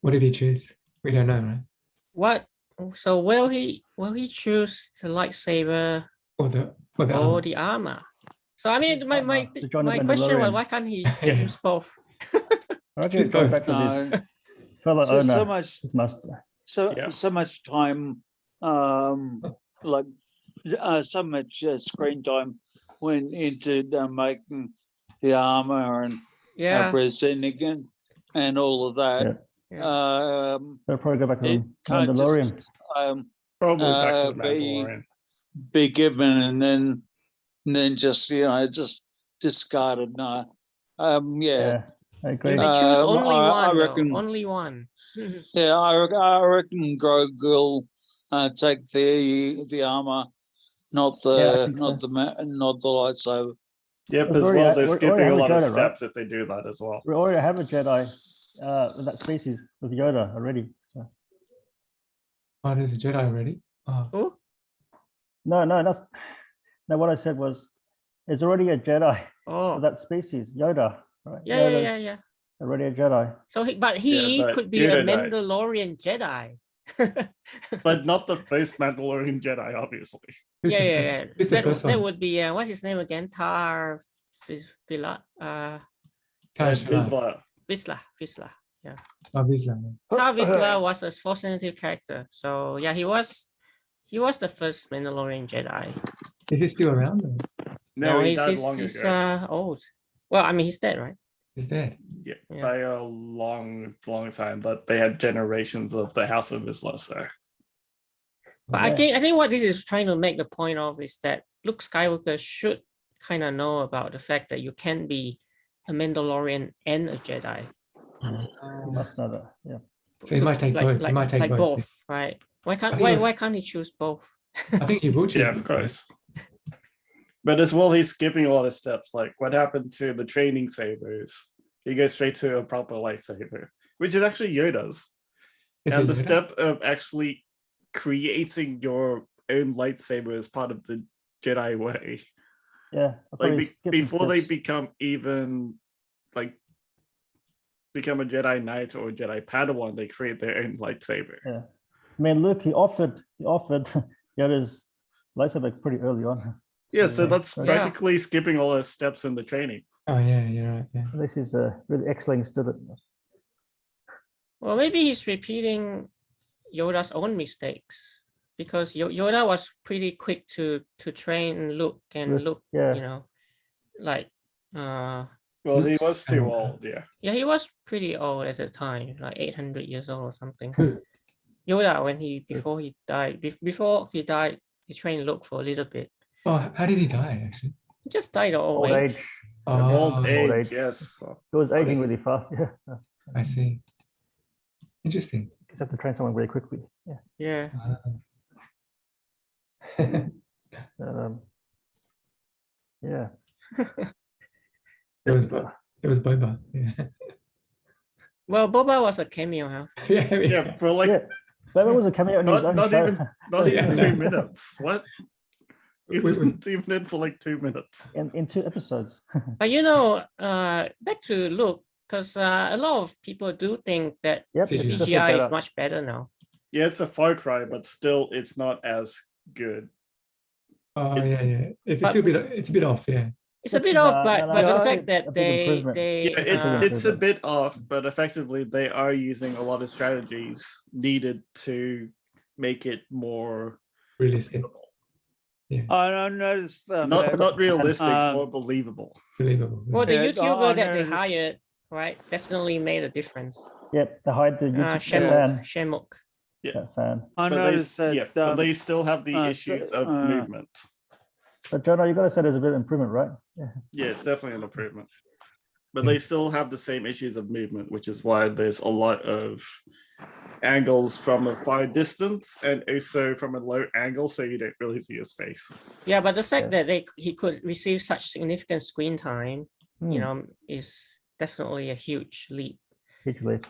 What did he choose? We don't know, right? What? So will he choose the lightsaber Or the or armor? the armor? So I mean, my question was, Mandalorian. why can't he Yeah. choose both? I reckon Choose he's going both. back with No. his fellow So owner, much, his master. Yeah. so much time, like so much screen time went into making the armor and Yeah. presenting and all of that. Yeah. They'll probably go back to It the can't Mandalorian. just Probably back to the be Mandalorian. be given and then just just discarded. No, Yeah, I agree. They choose only I one. reckon- Only one. Yeah, I reckon Grogu will take the armor, not Yeah, I the think not so. not the lightsaber. Yep, But as we well. already They're have skipping a a lot of Jedi, right? steps if they do that as well. We already have a Jedi with that species with Yoda already. So. Oh, there's a Jedi already. Oh, Who? No, that's no. What I said was, there's already a Jedi Oh. for that species, Yoda. Right? Yeah, Yoda's yeah. already a Jedi. So but he but could be a Yoda died. Mandalorian Jedi. But not the first Mandalorian Jedi, obviously. who's the first- Yeah. Who's the first That one? would be what's his name again? Vizsla. Taj Vizsla. Yeah. Oh, Vizsla. Tar Vizsla was a force sensitive character. So yeah, he was the first Mandalorian Jedi. Is he still around? Or? No, he he's died long he's ago. old. Well, I mean he's dead, right? He's dead. Yeah, Yeah. by a long time. But they had generations of the House of Vizsla, so But Yeah. I think what this is trying to make the point of is that Luke Skywalker should kind of know about the fact that you can be a Mandalorian and a Jedi. You must know that. Yeah. So he might take both. He might take both. right? I think Why can't he choose both? I think he will choose. yeah, of course. But as well, he's skipping a lot of steps. Like what happened to the training sabers? He goes straight to a proper lightsaber, which is actually Yoda's. Is And it the Yoda? step of actually creating your own lightsaber is part of the Jedi way. Yeah. I thought Like he skipped some before they steps. become even like become a Jedi Knight or a Jedi Padawan, they create their own lightsaber. Yeah. I mean, look, he offered Yoda's lightsaber pretty early on. Yeah, so that's Yeah. practically skipping all those steps in the training. Oh yeah, you're right. Yeah. This is really excellent student. Well, maybe he's repeating Yoda's own mistakes because Yoda was pretty quick to train Luke and Luke, Luke, yeah. like Well, he was too old, yeah. yeah, he was pretty old at the time, like 800 years old or something. Who? Yoda, when before he died, he trained Luke for a little bit. Oh, how did he die? Actually. He just died of old Old age. age. Oh, Old age, age. yes. It was aging really fast. Yeah. I see. Interesting. You just have to train someone very quickly. Yeah. Yeah. Yeah. It was Boba. Yeah. Well, Boba was a cameo, huh? Yeah, for like Yeah. That was a cameo in his own not show. not Yeah. even 2 minutes. What? He Wait, wasn't even in for like 2 minutes. in 2 episodes. But back to Luke, because a lot of people do think that Yep. it's just look CGI that is up. much better now. Yeah, it's a far cry, but still it's not as good. Oh yeah. It's But- a bit off. Yeah. It's a bit off, No, but no, the no, fact a that big they improvement. Yeah, they it's a bit off, but effectively they are using a lot of strategies needed to make it more Realistic. I noticed not realistic, Um, more believable. Believable. well, the Yeah, YouTuber I that they noticed- hired, right, definitely made a difference. Yep. They hide the YouTube Shamuk, fan. Shamuk. That fan. I But noticed that but they still have the issues of movement. But Jono, you got to say there's a bit of improvement, right? Yeah. Yeah, it's definitely an improvement. But they still have the same issues of movement, which is why there's a lot of angles from a far distance and also from a low angle, so you don't really see his face. Yeah, but the fact Yeah. that he could receive such significant screen time, is definitely a huge leap. Hugely.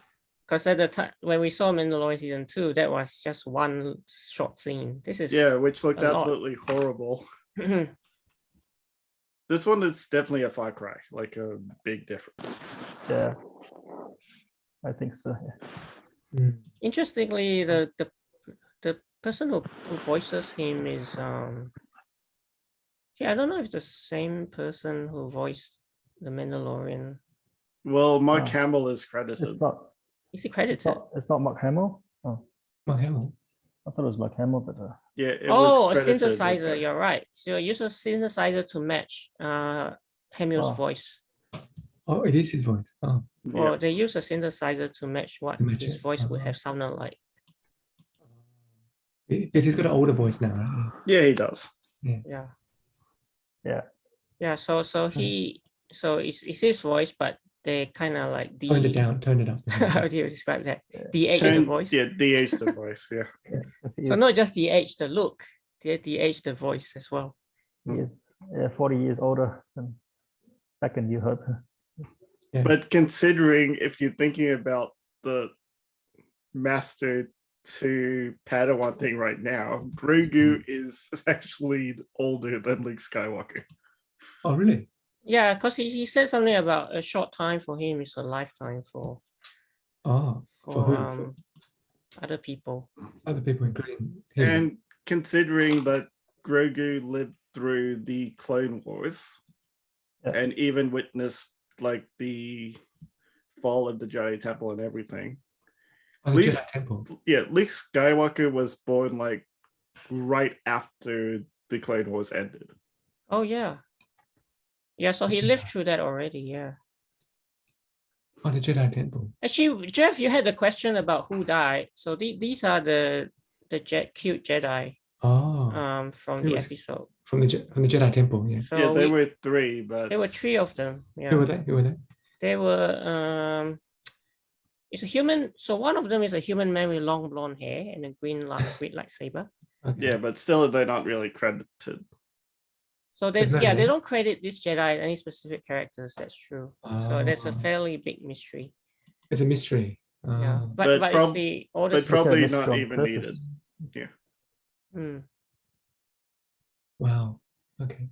Because at the time when we saw Mandalorian season 2, that was just one short scene. This is Yeah, which looked a lot. absolutely horrible. This one is definitely a far cry, like a big difference. Yeah. I think so. Yeah. Mm. Interestingly, the person who voices him is yeah, I don't know if the same person who voiced the Mandalorian. Well, Mark Ah. Hamill is credited. It's not. Is he It's credited? not. It's not Mark Hamill. Oh, Mark Hamill. I thought it was Mark Hamill, but Yeah, it Oh, a was credited with synthesizer. the- You're right. So use a synthesizer to match Hamill's Oh. voice. Oh, it is his voice. Oh, Yeah. Or they use a synthesizer to match what To match his it. voice would Oh. have sounded like. because he's got an older voice now, right? Yeah, he does. Yeah. yeah. Yeah. So it's his voice, but they kind of like Toned it down, toned it up. how do you describe that? DH the Turn- voice. Yeah, DH the voice. Yeah. So not just DH the look, they DH the voice as well. He is 40 years older than back in New Hope. Yeah. But considering if you're thinking about the master to Padawan thing right now, Grogu is actually older than Luke Skywalker. Oh, really? Yeah, because he said something about a short time for him is a lifetime for Oh, for who? For other people. other people, including him. And considering that Grogu lived through the Clone Wars Yeah. and even witnessed like the fall of the Jedi Temple and everything. Oh, the least- Jedi Temple. Yeah, Luke Skywalker was born like right after the Clone Wars ended. Oh yeah. Yeah, so he lived through that already, yeah. Oh, the Jedi Temple. Actually, Jeff, you had a question about who died. So these are the cute Jedi Oh, from Who the was- episode. from the Jedi Temple. Yeah. So Yeah, there were three, but there were three of them. Yeah. Who were they? Who were they? They were it's a human. So one of them is a human man with long blonde hair and a green lightsaber. Okay. Yeah, but still they're not really credited. So they There's no they name? don't credit this Jedi any specific characters. That's true. So that's a Oh. fairly big mystery. It's a mystery. Yeah, Oh. but But it's prob- the But oldest. probably this not on even purpose. needed. Wow. Okay.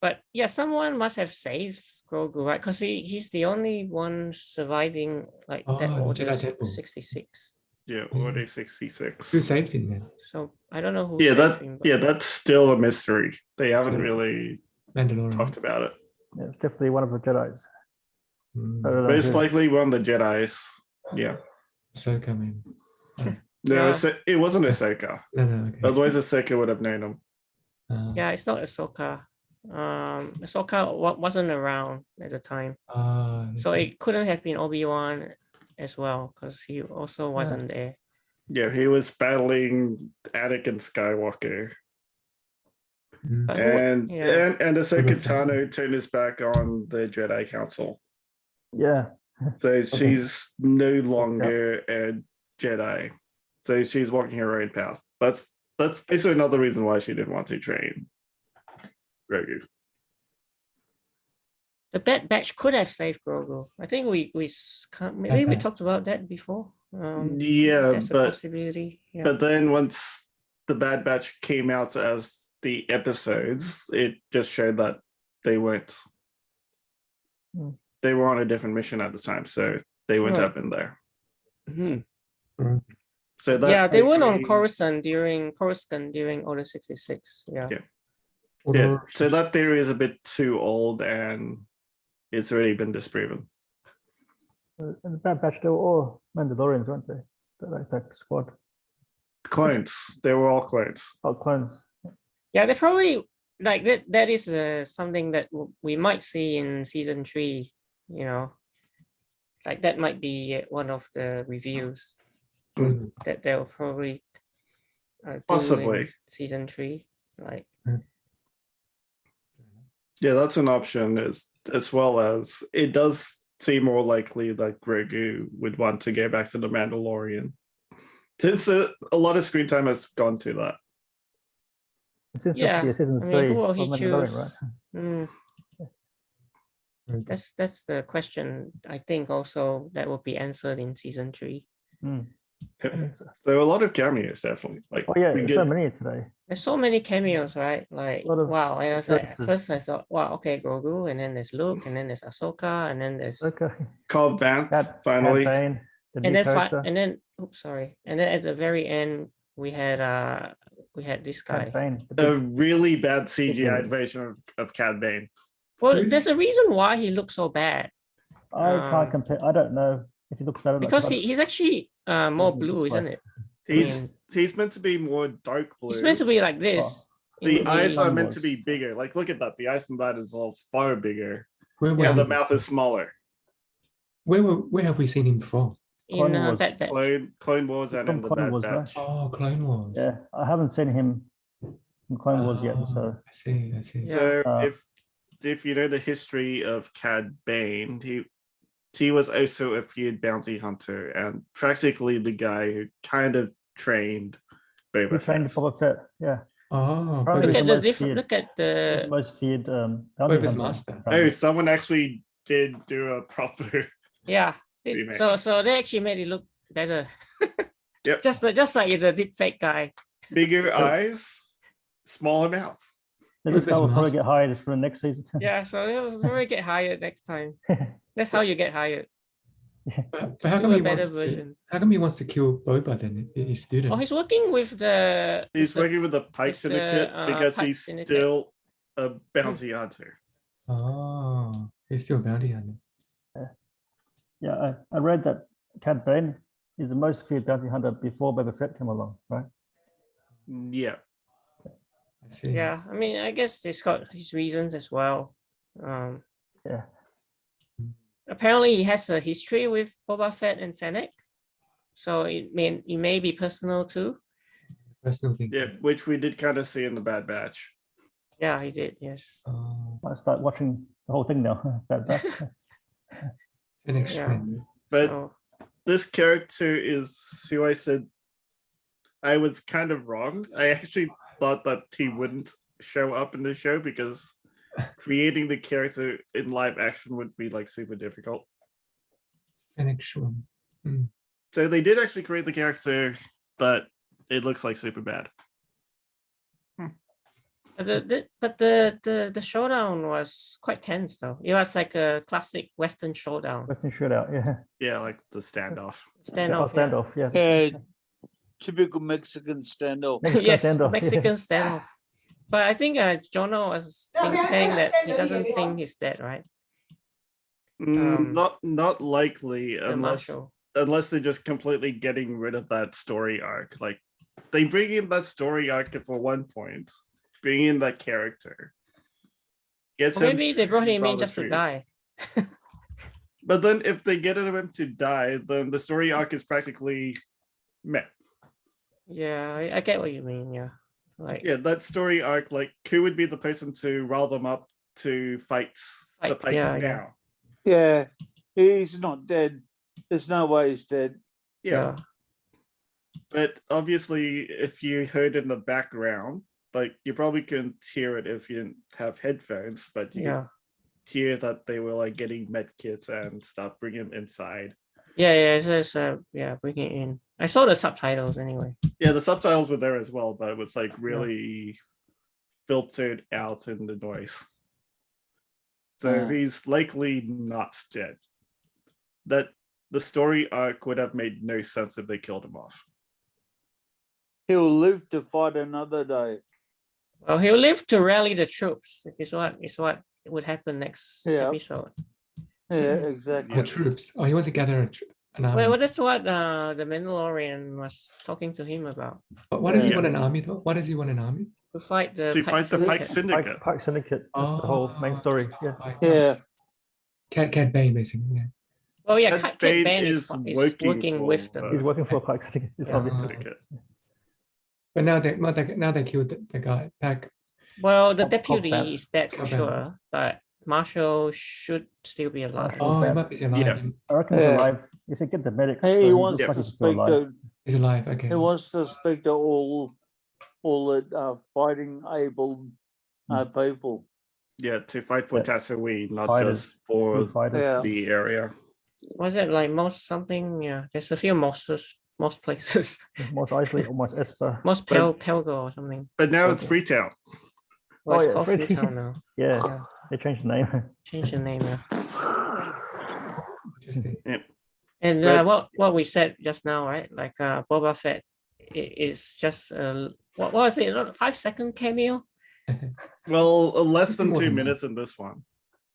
But yeah, someone must have saved Grogu, right? Because he's the only one surviving like that Oh, the Jedi oldest Temple. 66. Yeah, Yeah. Order 66. Who saved him then? So I don't know who Yeah, saved him. But that's still a mystery. They haven't Yeah. really Mandalorian. talked about it. Yeah, it's definitely one of the Jedi's. Mm. I don't know Most who. likely one of the Jedi's. Yeah. Ahsoka, man. No, Yeah. it wasn't Ahsoka. No, okay. Otherwise Ahsoka would have known him. yeah, it's not Ahsoka. Ahsoka wasn't around at the time, so it couldn't have been Obi-Wan as well because he also wasn't there. Yeah, he was battling Anakin Skywalker. But who- And yeah. and Ahsoka Mhm. Tano turned his back on the Jedi Council. Yeah. So she's no longer a Jedi. So she's walking her own path. That's basically another reason why she didn't want to train Grogu. The Bad Batch could have saved Grogu. I think maybe we Batch. talked about that before. Yeah, That's a but possibility. Yeah. but then once the Bad Batch came out as the episodes, it just showed that they weren't. Hmm. They were on a different mission at the time, so they went Right. up in there. Mhm. So that Yeah, they went on maybe- Coruscant during Order 66. Yeah. Yeah. Order. Yeah, so that theory is a bit too old and it's already been disproven. And the Bad Batch, they were all Mandalorians, weren't they? That squad. Clones, they were all clones. Oh, clones. Yeah, they probably like that. That is something that we might see in season 3. You know, like that might be one of the reviews Mm. that they'll probably do Possibly. in season 3. Like, Yeah, that's an option as well as it does seem more likely that Grogu would want to go back to the Mandalorian. Since a lot of screen time has gone to that. It seems Yeah, to be season I mean, 3 who will of he Mandalorian, choose? right? mm, Very good. that's the question. I think also that will be answered in season 3. Mm. There were a lot of cameos, definitely. Like Oh yeah, we there's get- so many today. There's so many cameos, right? Like, Lot of wow. And I was like, at references. first I thought, wow, okay, Grogu, and then there's Luke, and then there's Ahsoka, and then there's Okay. Cobb Vanth Cad finally. Bane. the And new then character, and then oops, sorry. And then at the very end we had this Cad guy. Bane, the A big, really bad CGI Big- version of Cad Bane. Well, Who's- there's a reason why he looks so bad. I can't um, compare. I don't know if he looks better. or not, Because 'cause he's actually more he blue, looks isn't like- it? I mean, He's meant to be more dark blue. it's meant to be like this. in The eyes are Clone meant to Wars. be bigger. Like, look at that. The eyes on that is all far bigger. Where was Yeah, And he the mouth before? is smaller. Where have we seen him before? in Clone Wars. Bad Batch. Clone Wars and from in the Clone Bad Wars, Batch. Oh, Clone Wars. yeah, I haven't seen him in Clone Wars yet. Oh, So I see. I see. Yeah. So Uh, if you know the history of Cad Bane, he was also a feared bounty hunter and practically the guy who kind of trained he Boba trained Fett. Boba Fett. Yeah, Oh, Probably Look the at the most different. feared- Look at he's the the. most feared bounty Boba's hunter. master. Oh, apparently. someone actually did do a proper. Yeah. Remake. So they actually made it look better. Yep. Just like the deep fake guy. Bigger eyes, smaller mouth. Then this Boba's guy will probably master. get hired for the next season. Yeah. So they'll probably get hired next time. That's how you get hired. But how Do come a he better wants to? version. How come he wants to kill Boba then? His student. Oh, he's working with the. He's with the- working with the Pike with the, Syndicate because Pike he's Syndicate. still a bounty hunter. Oh, he's still a bounty hunter. Yeah, I read that Cad Bane is the most feared bounty hunter before Boba Fett came along, right? Yeah. I see. Yeah, I mean, I guess he's got his reasons as well. Yeah. Apparently, he has a history with Boba Fett and Fennec, so it may be personal too. Personal thing. Yeah, which we did kind of see in the Bad Batch. Yeah, he did. Yes. Oh, I start watching the whole thing now. That. Fennec Yeah. Shand. But So, this character is who I said I was kind of wrong. I actually thought that he wouldn't show up in the show because creating the character in live action would be like super difficult. Fennec Shand. So they did actually create the character, but it looks like super bad. but the showdown was quite tense though. It was like a classic Western showdown Western shootout, yeah. Yeah, like the standoff. standoff. yeah. Standoff, yeah. Yeah, typical Mexican standoff. Mexican Yes, standoff, Mexican yeah. standoff. But I think Jono was saying that he doesn't think he's dead, right? Not likely The Marshal. unless they're just completely getting rid of that story arc. Like they bring in that story arc for one point, bring in that character. Gets Or him maybe they brought him in rather just to treated. die. But then if they get him to die, then the story arc is practically met. Yeah, I get what you mean. Yeah, like Yeah, that story arc, like who would be the person to rile them up to fight the Fight, Pikes yeah, now? yeah. Yeah, he's not dead. There's no way he's dead. Yeah. But obviously, if you heard in the background, like you probably couldn't hear it if you didn't have headphones, but you Yeah. could hear that they were like getting med kits and stuff, bring them inside. Yeah, it says bring it in. I saw the subtitles anyway. Yeah, the subtitles were there as well, but it was like really filtered out in the noise. So Yeah. he's likely not dead. That the story arc would have made no sense if they killed him off. He'll live to fight another day. Well, he'll live to rally the troops. Is what would happen next Yeah. episode. Yeah, The exactly. troops. Oh, he wants to gather an army. Well, that's what the Mandalorian was talking to him about. But why does he Yeah. want an army though? Why does he want an army? To fight the To fight the Pike Syndicate. Syndicate. Pike Syndicate, that's the whole main story. Yeah. Right. Yeah, Cad Bane, basically. Yeah. Oh yeah, Cad Cad Bane Bane is is working working for with them. He's working for Pike Syndicate. It's Yeah. obvious. Syndicate. But now they killed the guy. Pack. Well, the Cobb deputy Band. is dead for Cobb Band. sure, but Marshall should still be alive. Marshall. Oh, he Bad. might be alive. Yeah. I reckon he's Yeah. alive. You said get the medics. he so wants looks to like he's still speak alive. to. He's alive. Okay. He wants to speak to all the fighting able people. Yeah, to fight for Yeah. Tatooine, not Fighters. just for True fighters. Yeah. the area. Was it like most something? Yeah, there's a few most places. Most Isley, almost Esper. Most But- Pelgo or something. But now it's Okay. Freetown. Well, it's yeah, called pretty- Freetown now. Yeah, Yeah. they changed the name. Change the name now. Interesting. And But- what we said just now, right? Like Boba Fett is just what was it? 5-second cameo? Well, less than More 2 than that. minutes in this one,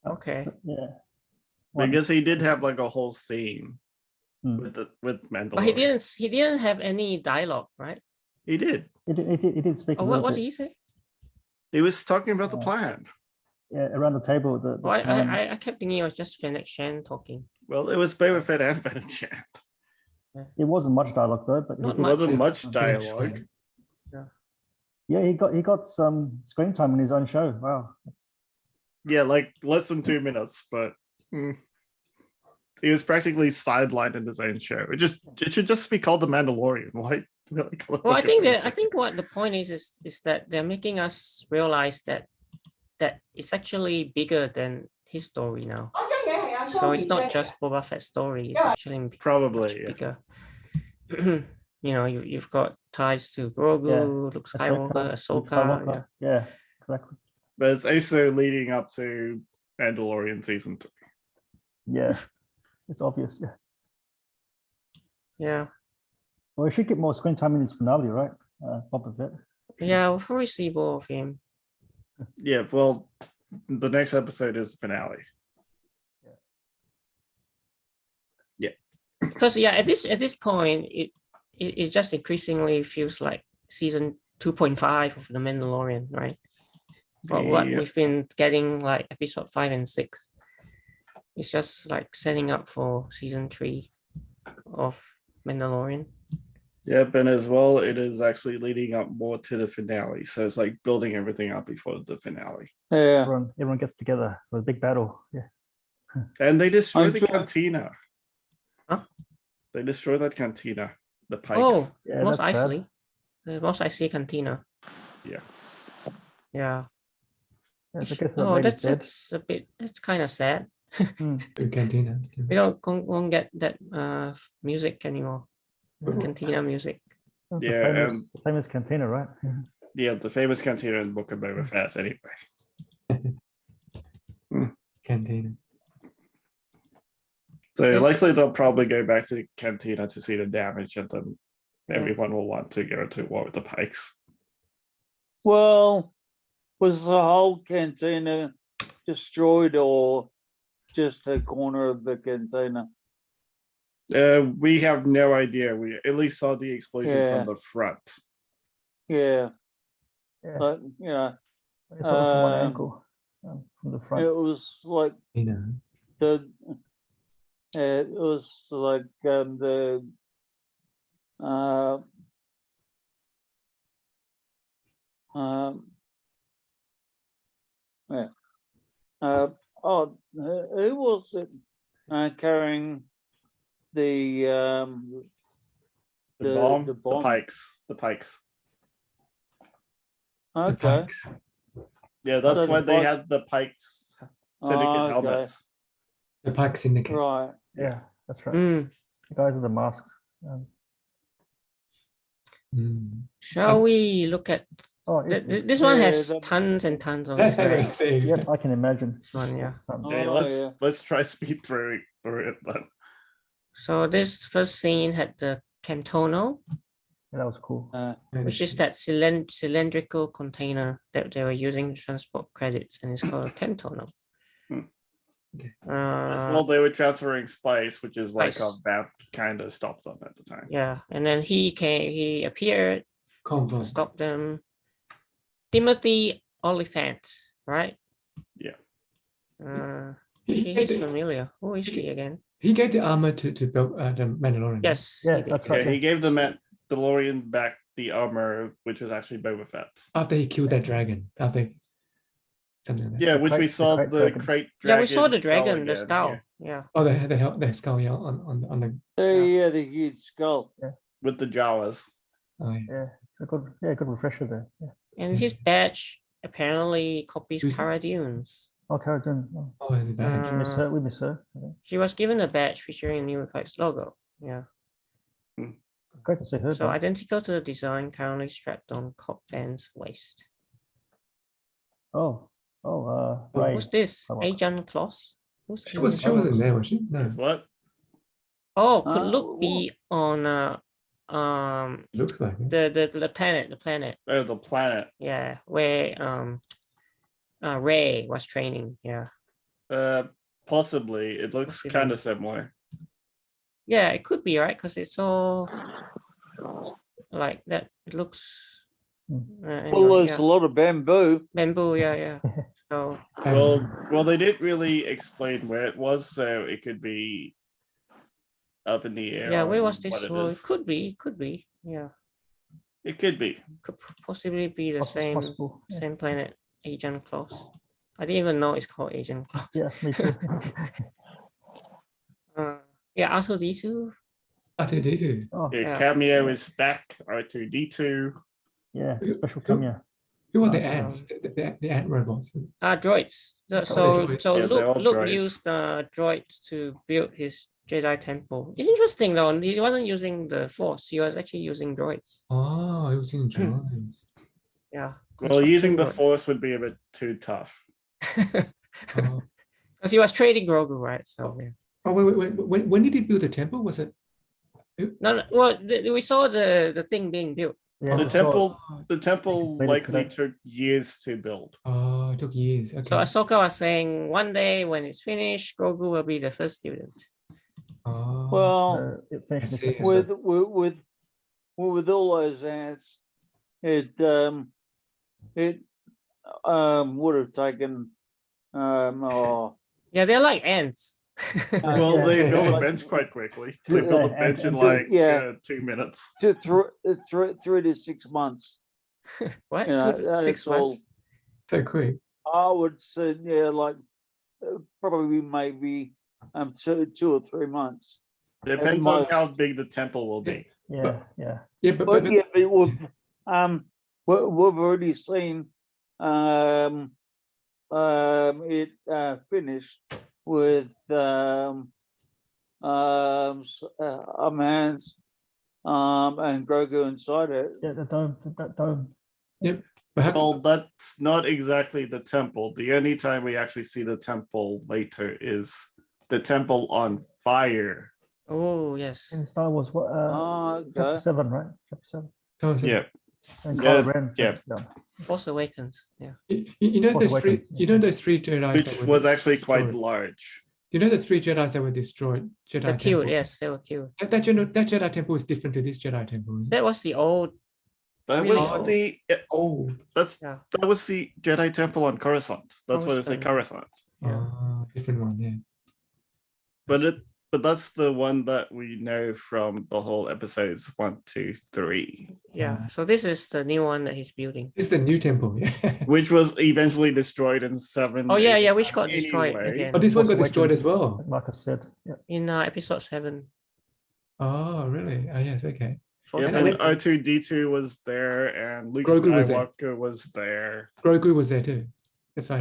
Okay. Yeah. One. because he did have like a whole scene Hmm. with Mandalorian. But he didn't have any dialogue, right? He did. He did speak a Oh, little what bit. did he say? He was talking about the plan. Yeah, around the table. The Oh, plan. I kept thinking it was just Fennec Shan talking. Well, it was Boba Fett and Fennec Shand. It wasn't much dialogue though, but he Not did- much. Wasn't yeah. much Fennec dialogue. Shand. Yeah, he got some screen time in his own show. Wow. Yeah, like less than 2 minutes, but he was practically sidelined in his own show. It should just be called The Mandalorian. Why? Well, I think what the point is that they're making us realize that it's actually bigger than his story now. So it's not just Boba Fett's story. It's actually much Probably. Yeah. bigger. You know, you've got ties to Grogu, Luke Skywalker, Luke Ahsoka. Yeah, exactly. But it's also leading up to Mandalorian season 3. Yeah, it's obvious. Yeah. Yeah. Well, we should get more screen time in his finale, right? Boba Fett. Yeah, we'll probably see more of him. Yeah, well, the next episode is the finale. Because at this point, it just increasingly feels like season 2.5 of The Mandalorian, right? But what Yeah. we've been getting like episode 5 and 6. It's just like setting up for season 3 of Mandalorian. Yep, and as well, it is actually leading up more to the finale. So it's like building everything up before the finale. Yeah. Everyone gets together for a big battle. Yeah. And they destroy I'm the sure- cantina. Huh? They destroy that cantina. The pikes. Oh, Yeah, Mos that's sad. Eisley. The Mos Eisley Cantina. Yeah. Yeah. Yeah, so I guess that Oh, lady's dead. that's kind of sad. The cantina. We won't get that music anymore. Cantina music. That's the Yeah, famous, famous cantina, right? Yeah, the famous cantina in Book of Boba Fett, anyway. Cantina. So Yes. likely they'll probably go back to the cantina to see the damage, and then Yeah. everyone will want to go to war with the pikes. Well, was the whole cantina destroyed or just a corner of the cantina? We have no idea. We at least saw the explosion Yeah. from the front. Yeah, Yeah. but yeah, It's sort of from one Um, angle, from the front. it was like it was like the yeah. Who was it carrying the The bomb, the the bomb? pikes, the pikes. The Okay. pikes. Yeah, that's So why the they pike- had the pikes syndicate Oh, okay. helmets. The Pike Syndicate. Right. Yeah, that's right. Mm. The guys with the masks. Mm. Shall we look at Oh, this one Yeah, has that- tons and tons of this Yep, I can imagine. one, yeah. Okay, Oh, let's yeah. let's try speed through it then. So this first scene had the Camtono, Yeah, that was cool. which is that cylindrical container that they were using to transport credits, and it's called a Camtono. Hmm. Uh, As well, they were transferring spice, which is why Spice. combat kind of stopped them at the time. yeah, and then he appeared to Convo. stop them. Timothy Oliphant, right? Yeah. He's familiar. Who is he again? He gave the armor to build the Mandalorian. Yes. Yeah, he did. that's Yeah, right. he gave the Mandalorian back the armor, which was actually Boba Fett. After he killed that dragon. After something like that. Yeah, The which we crate- the saw crate the dragon. crate Yeah, dragon. we saw the dragon, the again, skull. yeah, Yeah. Oh, the skull, yeah, on the. Yeah, the huge skull. with the Jawas. Oh, yeah. Yeah, it's a good refresher there. Yeah. And his badge apparently copies Who's- Cara Dune's. Oh, Cara Dune. Oh, Oh, it's a badge. we miss her. We miss her. Yeah. She was given a badge featuring New Republic's logo. Yeah. Great to see her. So back. identical to the design currently strapped on Cobb Van's waist. Ray. Who's this? Hello. Agent Kloss? Who's She was. Agent She wasn't Kloss? there, was she? No. Is what? Oh, could Uh, Luke be on Looks like it. the planet? Oh, the planet. Yeah, where Ray was training. Yeah. Possibly. It looks Possibly. kind of similar. Yeah, it could be, right? Because it's all like that. It looks. Mm. Well, anyway, there's yeah. a lot of bamboo. Bamboo, yeah. So Well, they didn't really explain where it was, so it could be up in the air. yeah, where on was this? what it Well, is. it could be. Yeah, It could be. could possibly be the same Possible. Yeah. same planet, Agent Claus. I didn't even know it's called Agent Claus. Yeah, me too. Yeah, R2D2. R2D2. Oh, The Yeah. cameo is back. R2D2. yeah, special cameo. Who are the Um, ants? The ant robots. Droids. they're So droids. so Yeah, they're all Luke droids. used droids to build his Jedi temple. It's interesting though. He wasn't using the Force. He was actually using droids. Oh, it was in droids. Yeah. Well, using the construction Force would be a bit too tough. droids. Oh, Because he was trading Grogu, right? So yeah. oh wait. When did he build the temple? Was it? No. Well, we saw the thing being built. Yeah, The I saw- temple Made it likely today. took years to build. Oh, it took years. Okay. So Ahsoka was saying one day when it's finished, Grogu will be the first student. Oh, Well, it finished the I see. second with day. with all those ants, it would have taken oh, Yeah, they're like ants. Well, yeah, they built a like bench quite quickly. two- They built a yeah, bench in and- like yeah. 2 minutes. to 3 to 6 months. What? You know, 2 to 6 that's all. months? so quick. I would say, yeah, like probably maybe 2 or 3 months. Depends on most. how big the temple will be. Yeah, yeah. Yeah, But yeah, but we've already seen it finished with Man's and Grogu inside it. Yeah, that dome. but how, Well, that's not exactly the temple. The only time we actually see the temple later is the temple on fire. Oh, yes. In Star Wars, what? Oh, Chapter okay. 7, right? Chapter 7. Thomas, Yeah. And Yeah, Kylo Ren. yeah. done. Force Awakens. Yeah. you know Force those three. Awakens, You know those three Jedi. Which was actually quite large. Do you know the three Jedi that were destroyed? Jedi They're killed. temple? Yes, they were killed. That Jedi temple is different to this Jedi temple. Isn't it? That was the old. That Really? was the Oh, Yeah. that was the Jedi temple on Coruscant. That's what it's like, Coruscant. Yeah. different one. Yeah. But that's the one that we know from the whole episodes 1, 2, 3, Yeah. So this is the new one that he's building. It's the new temple. Yeah. which was eventually destroyed in 7. Oh yeah, 8, yeah. Which got destroyed anyway. again Oh, this one got Force destroyed Awakens. as well. Like Marcus said. Yeah. in episode 7. Oh, really? Oh, yes. Okay. Force Yeah, and Awakens. R2D2 was there, and Luke Grogu was there. Skywalker was there. Grogu was there too. That's why.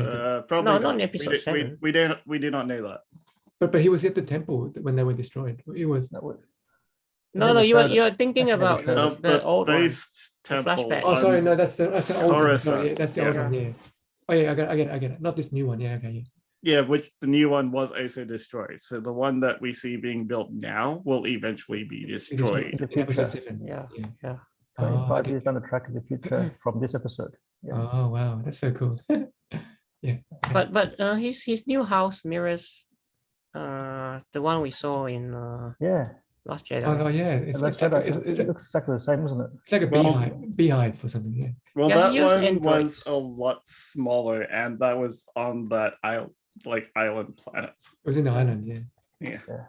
Probably No, not not. in episode 7. We did not know that. But he was at the temple when they were destroyed. It was. That would, No, never you're showed it. you're thinking Never about showed Of the old one. first The temple. flashback. Oh, sorry. on- No, that's the old one. Sorry, Coruscant. yeah, that's the old Yeah. one. Yeah. Oh yeah, I get it. Not this new one. Yeah. Okay. Yeah. Yeah, which the new one was also destroyed. So the one that we see being built now will eventually be destroyed. in the In episode future. 7. Yeah. Yeah. Yeah. 25 okay. years down the track in the future from this episode. Yeah. Oh wow, that's so cool. Yeah. But his new house mirrors the one we saw in Yeah. Last Jedi. Oh yeah, And it's that's like, Jedi. it's It looks exactly the same, isn't it? like a Well- beehive or something. Yeah. Well, Yeah, that he used one androids. was a lot smaller, and that was on that island planet. It was in the island. Yeah. Yeah.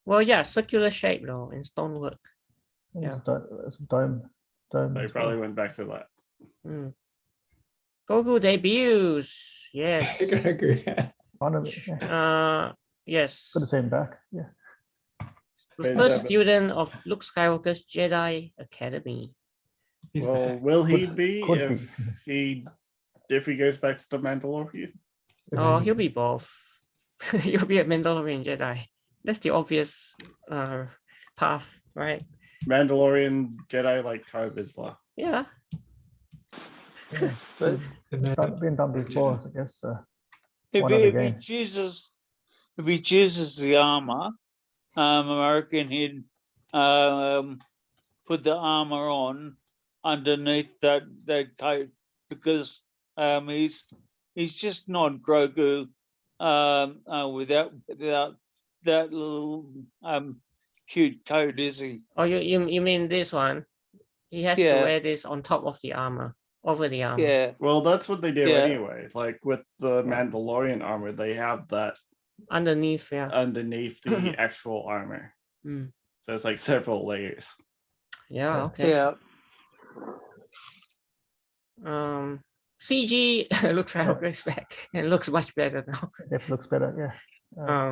Well, yeah, circular shape though in stonework. Yeah. It's a dome. Dome. I as probably well. went back to that. Mm. Grogu debuts. Yes. Grogu. Finally, yeah. Yes. Good to see him back. Yeah. The Phase first 7. student of Luke Skywalker's Jedi Academy. He's Well, back. will he Could- be could if he goes back to the Mandalorian? Oh, he'll be both. He'll be a Mandalorian Jedi. That's the obvious path, right? Mandalorian Jedi like Tar Vizsla. Yeah. Yeah. But The man- It's been done before, I guess. if One he, other if he game. chooses the armor, American he'd put the armor on underneath that coat, because he's just not Grogu without that little cute coat, is he? Oh, you mean this one? He has to Yeah. wear this on top of the armor, over the armor. Yeah, Well, that's what they do Yeah. anyway. Like with the Mandalorian armor, they have that Underneath, yeah. underneath the actual armor. Mm. So it's like several layers. Yeah, okay. yeah. CG looks like back and looks much better now. It looks better, yeah.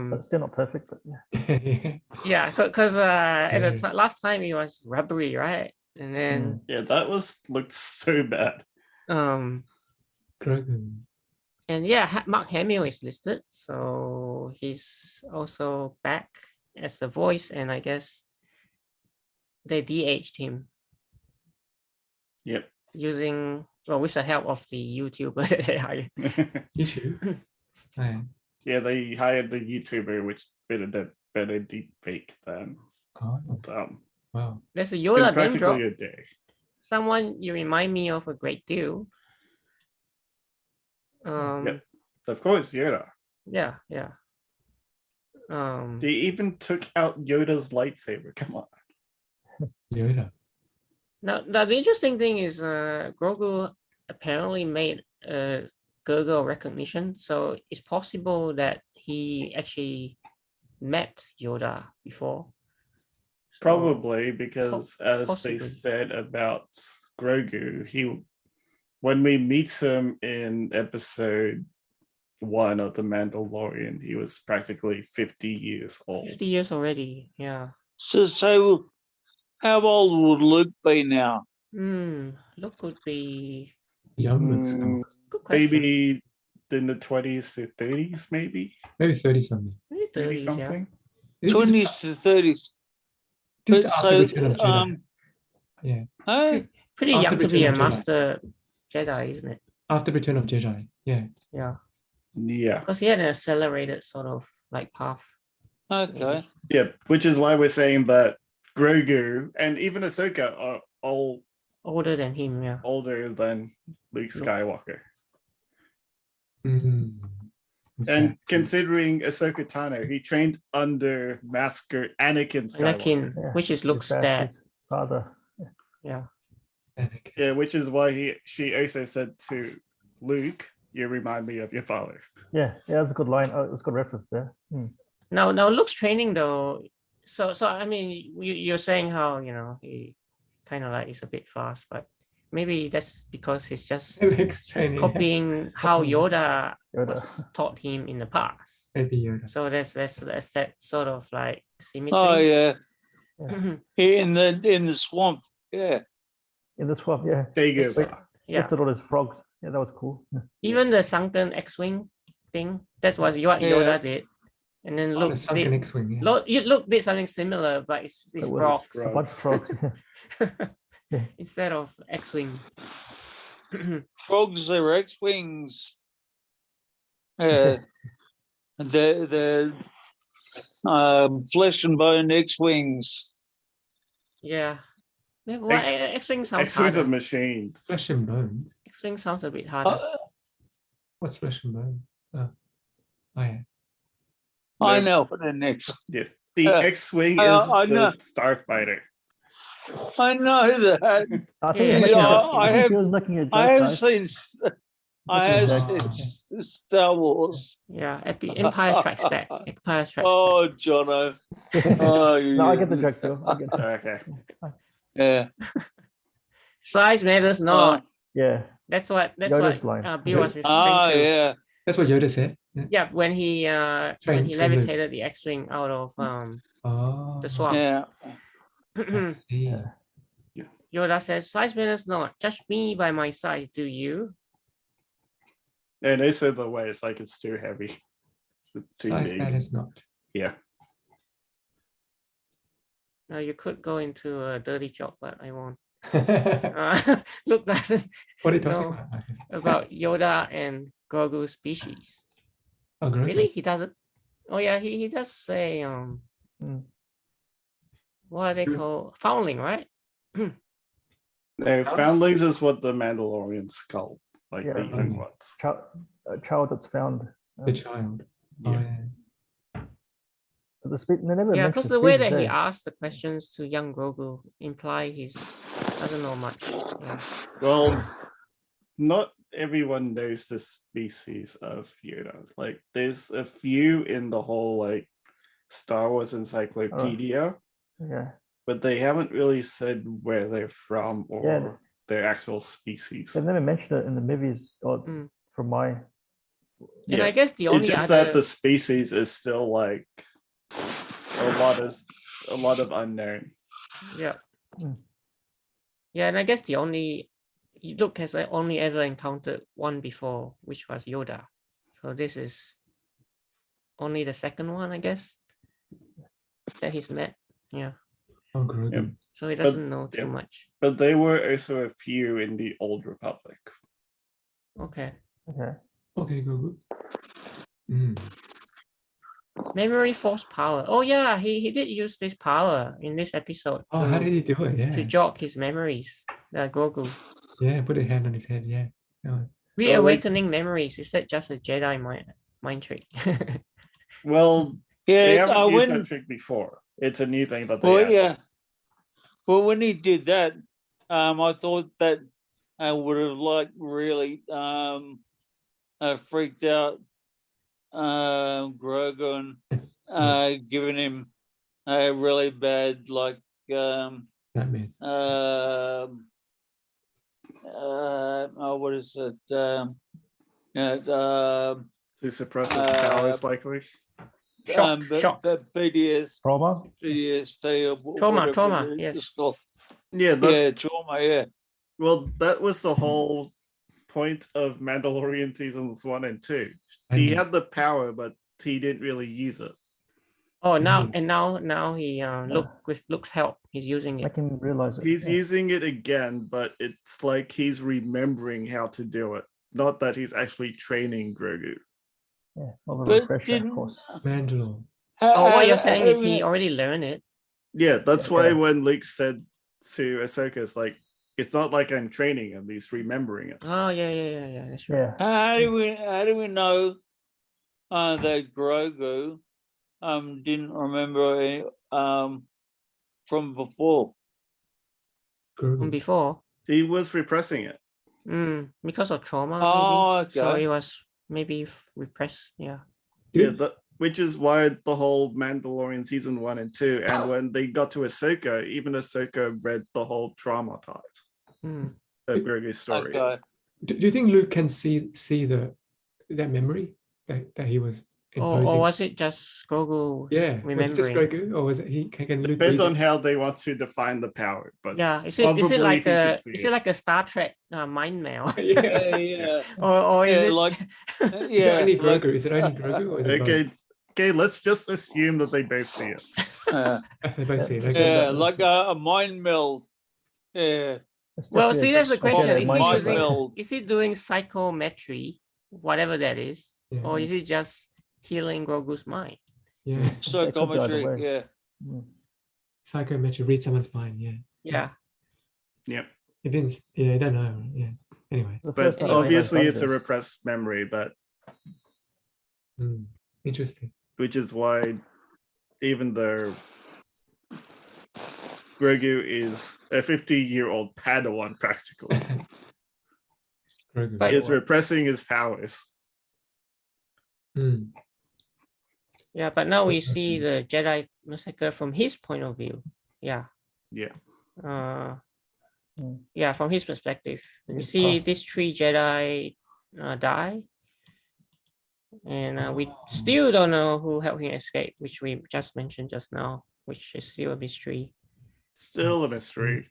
But still not perfect, but yeah. Yeah, because at the Yeah. last time it was rubbery, right? And then Yeah, that looked so bad. Grogu. and yeah, Mark Hamill is listed, so he's also back as the voice, and I guess they de-aged him Yep. using, well, with the help of the YouTuber that they hired. Issue. Right. Yeah, they hired the YouTuber, which better deep fake than Oh, wow. There's a in Yoda name drop. practically a day. Someone you remind me of a great deal. Yep. Of course, Yoda. Yeah. They even took out Yoda's lightsaber. Come on. Yoda. Now the interesting thing is Grogu apparently made a Google recognition, so it's possible that he actually met Yoda before. So- Probably because, as possibly. they said about Grogu, when we meet him in episode 1 of The Mandalorian, he was practically 50 years old. 50 years already, yeah. So how old would Luke be now? Luke could be Young looks. good question. Maybe in the 20s to 30s, maybe Maybe 30 something. Maybe 30s, yeah. something. This- 20s to 30s. This is But after Return of Jedi. Yeah. Hey, Pretty After young to be Return a of Jedi. Master Jedi, isn't it? After Return of Jedi. Yeah. Yeah, Yeah, because he had an accelerated sort of like path. okay. yeah, which is why we're saying that Grogu and even Ahsoka are all Older than him, yeah. older than Luke Skywalker. Mhm. And Exactly. considering Ahsoka Tano, he trained under Master Anakin Skywalker. Anakin, Yeah, which is Luke's His dad. his father. Yeah. Anakin. Yeah, which is why she also said to Luke, "You remind me of your father." Yeah, that's a good line. It's a good reference there. Now Luke's training though. So I mean, you're saying how he kind of like is a bit fast, but maybe that's because he's just Luke's training. copying how Yoda Yoda. was taught him in the past. Maybe Yoda. So there's that sort of like symmetry. Oh yeah, Yeah. in the swamp. Yeah. In the swamp, yeah. There you Wait. go. Yeah. Lifted all his frogs. Yeah, that was cool. Even the sunken X-wing thing, that's what Yoda did. And then Oh, Luke the sunken did, X-wing. Yeah. Luke did something similar, but it's It was frogs A bunch of frogs. instead of X-wing. Frogs are X-wings. Yeah. The flesh and bone X-wings. Yeah. Well, X-wing sounds X-wings harder. of machines. Flesh and bones. X-wing sounds a bit harder. What's flesh and bones? Oh, yeah. I No. know what an X. Yes, the Uh, X-wing I is know. the starfighter. I know that. I think, Yeah, he, was yeah, making a- I I think have- he was making a joke, I have guys. seen. I have Making a seen Star Wars. Yeah, Empire Strikes Back. Empire Strikes Oh, Jono. Oh, No, I you- get the joke, Bill. I get it. Okay. Yeah. Back. Size matters not. Yeah. That's what Yoda's line. Bill was referring Oh, to. yeah. That's what Yoda said. Yeah. Yeah, when he Train Luke. levitated the X-wing out of Oh. the swamp. Yeah. I see. Yeah. Yoda says, "Size matters not. Judge me by my size, do you?" And they said the way it's like it's too heavy. It's too Size big. matters not. Yeah. Now you could go into a dirty joke, but I won't. What Luke doesn't are you talking No. about? Marcus? about Yoda and Grogu species. Oh, Grogu. Really? He doesn't? Oh yeah, he does say what are they called? Foundling, right? No, foundlings is what the Mandalorians call, like Yeah. the young ones. A child that's found. The child. Oh, Yeah. yeah. They never Yeah, mention because the the way species, that he eh? asked the questions to young Grogu imply he's doesn't know much. Yeah. Well, not everyone knows the species of Yoda. Like, there's a few in the whole like Star Wars encyclopedia, Yeah. but they haven't really said where they're from or Yeah. their actual species. They never mentioned it in the movies, or Mm. from my. And I Yeah, guess the it's only just other that the species is still like a lot of unknown. yeah. Mm. Yeah, and I guess the only Luke has only ever encountered one before, which was Yoda. So this is only the second one, I guess, that he's met. Yeah. Oh, Grogu. Yeah. So he doesn't know too yeah. much. But there were also a few in the Old Republic. Okay. Okay. Okay, Grogu. Mm. Memory force power. Oh yeah, he did use this power in this episode Oh, how did he do it? to Yeah. jog his memories. Grogu. Yeah, put a hand on his head. Yeah. Oh, Reawakening memories. Is that just a Jedi mind trick? Well, they Yeah, haven't used that when trick before. It's a new thing that they well, added. yeah, well, when he did that, I thought that I would have like really freaked out Grogu and given him a really bad like nightmares. what is it? To suppress his powers, likely. Shock. BDS, Trauma. BDSD, or Trauma, whatever yes. it's called. Yeah, Yeah, trauma. Yeah. well, that was the whole point of Mandalorian seasons 1 and 2. He And- had the power, but he didn't really use it. Oh, now Mhm. and now he with Luke's help, he's using it. Make him realize it. He's yeah. using it again, but it's like he's remembering how to do it. Not that he's actually training Grogu. Yeah, of a But refresher, didn't- of course. Mandalore. Oh, what you're saying is he already learned it. Yeah, that's why Yeah. when Luke said to Ahsoka, it's like, it's not like I'm training him, he's remembering it. Oh yeah. That's right. Yeah. How do we know that Grogu didn't remember any, from before? From Grogu. before, He was repressing it. because of trauma, maybe. Oh, So okay. it was maybe repressed. Yeah. Yeah, Dude, which is why the whole Mandalorian season 1 and 2, and when they got to Ahsoka, even Ahsoka read the whole trauma part Mm. of Grogu's story. Okay. do you think Luke can see that memory that he was imposing? Or was it just Grogu Yeah, was it just remembering? Grogu, or was it can Luke Depends read on it? how they want to define the power, but Yeah. Is it probably like he could a see is it like a Star Trek mind mail? Yeah. Yeah. or is Yeah, it like- Is it only like, Grogu? Is it only Grogu, or is it okay, let's just assume that they both see it. both? They both see it. Okay. yeah, that like a mind meld. Yeah. It's Well, definitely see, a that's the question. Jedi Is mind he mind trick. using? meld. Is he doing psychometry, whatever that is, Yeah. or is he just healing Grogu's mind? Yeah, It could go either Psychometry. way. Yeah. Mm. psychometry, read someone's mind. Yeah, Yeah. Yep. it didn't. Yeah, I don't know. Yeah. Anyway, The But first time anyone obviously done it's a this. repressed memory, but interesting. which is why even though Grogu is a 50-year-old Padawan practically, Grogu. But- is repressing his powers. Mm. Yeah, but now we see the Jedi massacre from his point of view. Yeah. Yeah. Yeah, from his perspective, we His see past. these 3 Jedi die, and we still don't know who helped him escape, which we just mentioned just now, which is still a mystery. Still a mystery.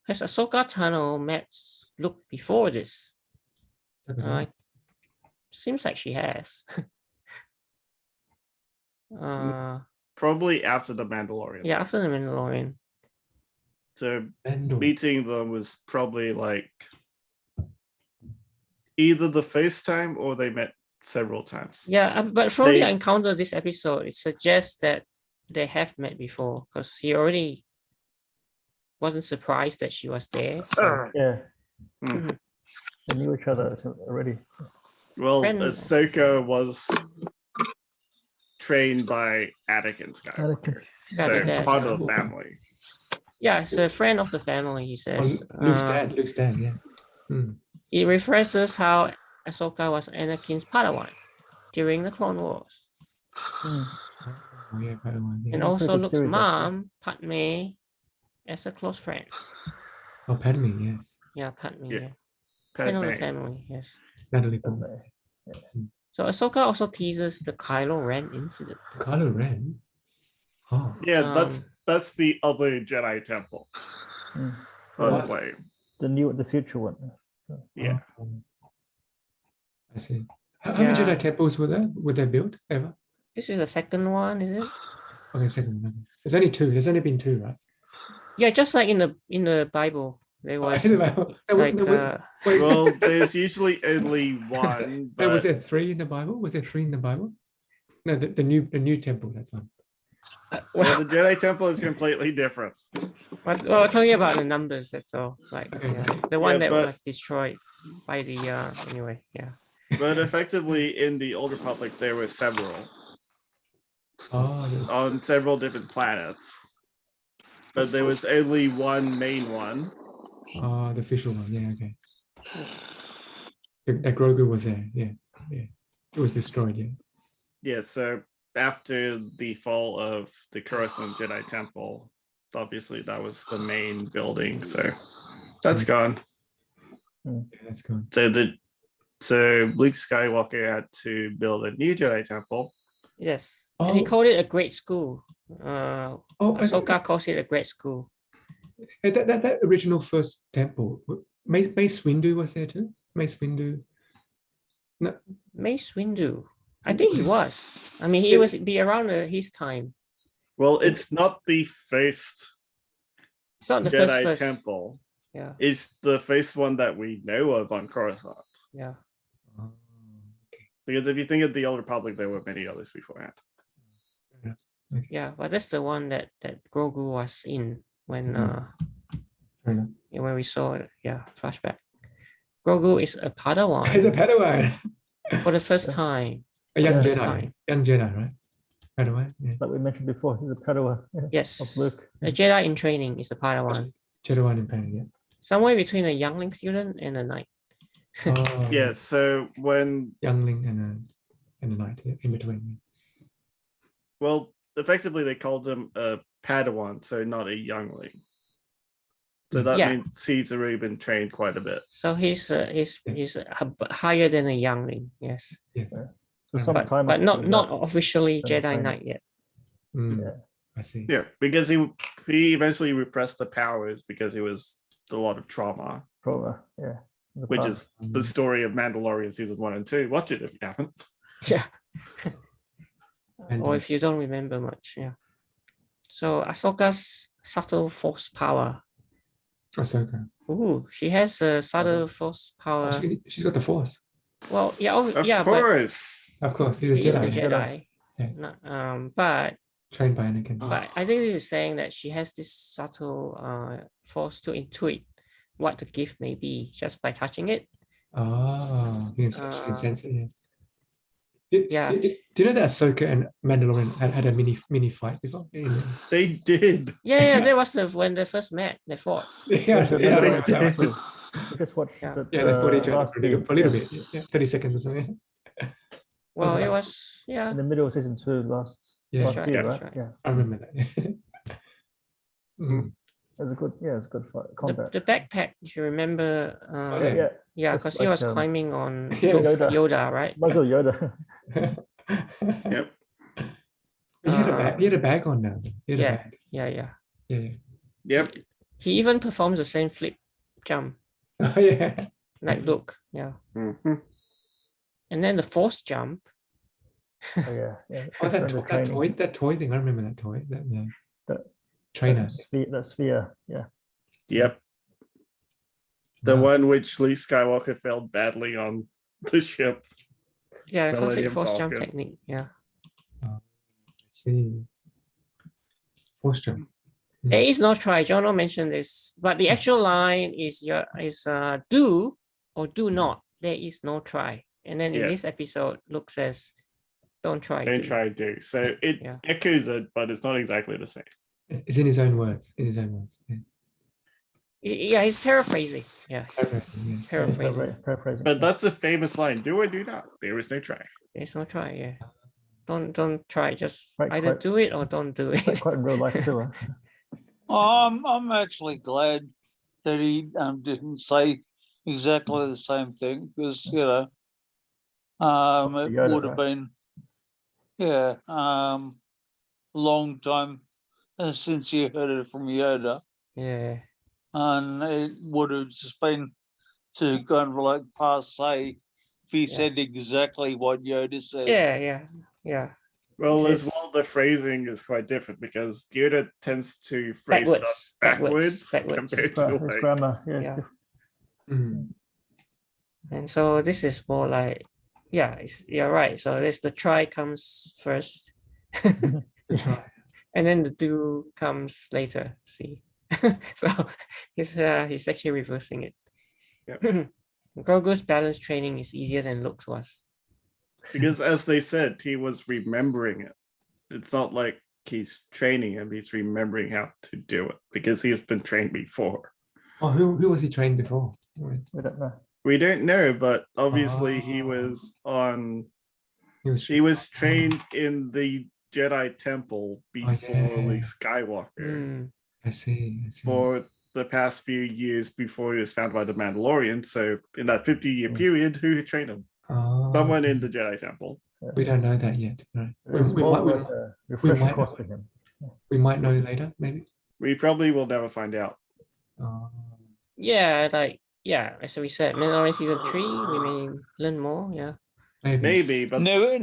Has Ahsoka Tano met Luke before this? Don't know. Seems like she has. Probably after the Mandalorian. Yeah, after the Mandalorian. So Mandor. meeting them was probably like either the first time or they met several times. Yeah, but from the They- encounter this episode, it suggests that they have met before because he already wasn't surprised that she was there. So. Yeah. Mhm. They knew each other already. Well, Friend- Ahsoka was trained by Anakin Skywalker. Yeah, the So dad, part yeah. of the family. Yeah, it's a friend of the family, he Oh, says. Luke's dad. Luke's dad. Yeah. Mm. It references how Ahsoka was Anakin's Padawan during the Clone Wars. Mm. Oh, yeah, by the way. Yeah. And Very also good Luke's series, mom, Padme, as a close friend. Oh, Padme. Yes. Yeah, Padme. Yeah. Yeah. Friend of the Padme. family, yes. Natalie Padme. Portman. So Ahsoka also teases the Kylo Ren incident. Kylo Ren. Oh. Yeah, that's the other Jedi temple Mm. on What? flame. The future one. Yeah. Oh. I see. How many Yeah. Jedi temples were there? Were they built ever? This is the second one, is it? Okay, second one. Okay. There's only two. There's only been two, right? Yeah, just like in the Bible, there Oh, I was think about- there were- like there were- Wait, Well, there's usually only one, there was but there three in the Bible? Was there three in the Bible? No, the new temple. That's one. yeah, the Jedi temple is completely different. well, we're talking about the numbers. That's all. Like Okay, yeah, okay. the one Yeah, that but- was destroyed by the anyway. Yeah. But effectively, in the Old Republic, there were several Oh, there's- on several different planets. But there was only one main one. oh, the official one. Yeah, okay. That Grogu was there. Yeah, yeah. It was destroyed. Yeah. Yeah, so after the fall of the Coruscant Jedi Temple, obviously that was the main building. So that's gone. Yeah, that's good. So Luke Skywalker had to build a new Jedi Temple. Yes. And he Oh. called it a great school. Oh, Ahsoka calls it a great school. that original first temple. Mace Windu was there too. Mace Windu. No, Mace Windu. I think he was. I mean, he Yeah. was be around his time. Well, it's not the first It's not the Jedi first. Temple. Yeah. It's the first one that we know of on Coruscant. Yeah. oh, Because if you think of the Old Republic, there were many others beforehand. Yeah. But that's the one that Grogu was in when fair enough. when we saw it. Yeah. Flashback. Grogu is a He's a Padawan Padawan. for the first time. A young First Jedi. time. Young Jedi, right? Padawan. Yeah. Like we mentioned before, he's a Padawan Yes. of Luke. A Jedi in training is a Padawan. Jedi in Padawan. Yeah. Somewhere between a youngling student and a knight. Oh, Yeah, so when, Youngling and a knight, yeah, in between. well, effectively they called him a Padawan, so not a youngling. So that Yeah. means he's already been trained quite a bit. So he's higher than a youngling. Yes. Yes. So some But, time but after not that, officially then Jedi training. Knight yet. Mm, Yeah. I see. Yeah, because he eventually repressed the powers because it was a lot of trauma, Probably, yeah. in the which past. is the story of Mandalorian season 1 and 2. Watch it if you haven't. Yeah. And, Or if you don't remember much, yeah. So Ahsoka's subtle force power. Ahsoka. Ooh, she has a subtle force Oh, power. she's got the Force. Well, yeah, Of yeah, but course. Of course, he's a she is a Jedi. Jedi. Yeah. But Trained by Anakin. I think this is saying that she has this subtle force to intuit what the gift may be just by touching it. Oh, she can sense it. Yeah. Yeah. Do you know that Ahsoka and Mandalorian had a mini fight before? They did. Yeah, that was when they first met. They fought. Yeah, they yeah, did. that one. We just watched Yeah. the, Yeah, they fought each other last for a little scene, bit. Yeah, 30 seconds or something. Well, it right. was in the middle of season 2 last Yeah, right, year, that's right? right. Yeah, I remember that. Mm. it was a good, good fight, combat. The backpack, if you remember. Oh, yeah. yeah, Yeah, It's because he like, was climbing on Yeah, Luke Yoda. Yoda, right? Michael Yoda. Yep. He had a bag. He had a bag on now. He had a Yeah. bag. Yeah. Yeah. Yep. He even performs the same flip jump Oh yeah. like Luke. Yeah. Mhm. And then the force jump. Oh, yeah. Oh, Shift under training. that toy thing. I remember that toy. Yeah. That- Trainer. That sphere, yeah. Yep. The Wow. one which Luke Skywalker failed badly on the ship. Yeah, the classic Millennium force jump Falcon. technique. Yeah. I see. Force jump. There is no try. Jono mentioned this, but the actual line is do or do not. There is no try. And then in Yeah. this episode, Luke says, don't try. Don't do. try do. So it Yeah. echoes it, but it's not exactly the same. It's in his own words. In his own words. Yeah. Yeah, he's paraphrasing. Yeah, Yes. paraphrasing. Paraphrasing. But that's a famous line. Do or do not. There is no try. There's no try. Yeah, don't try. Just Right, either quite- do it or don't do Quite, it. quite in real life too. Huh? I'm actually glad that he didn't say exactly the same thing, because it Yoda, would have right? been a long time since you heard it from Yoda, Yeah, and it would have just been to kind of like passe if he Yeah. said exactly what Yoda said. yeah. Well, This as is- well, the phrasing is quite different because Yoda tends to phrase Backwards, stuff backwards, backwards backwards. compared to His like, grammar, yeah, it's Yeah. different. Mm. And so this is more like, you're right. So there's the try comes first, Good try. and then the do comes later. See, so he's actually reversing it. Yep. Grogu's balance training is easier than Luke's was. because as they said, he was remembering it. It's not like he's training him, he's remembering how to do it because he's been trained before. Oh, who was he trained before? We don't know. We don't know, but obviously he Oh. was on He was trained in the Jedi Temple before yeah. Luke Skywalker Mm, I see. for the past few years before he was found by the Mandalorian. So in that 50-year Mm. period, who trained him? Oh, Someone in okay. the Jedi Temple. We don't know that yet. Right? It was more we, like a refresher might course know. for him. we might know later, maybe. We probably will never find out. Oh, as we said, Mandalorian season 3, we may learn more. Yeah, Maybe, but Never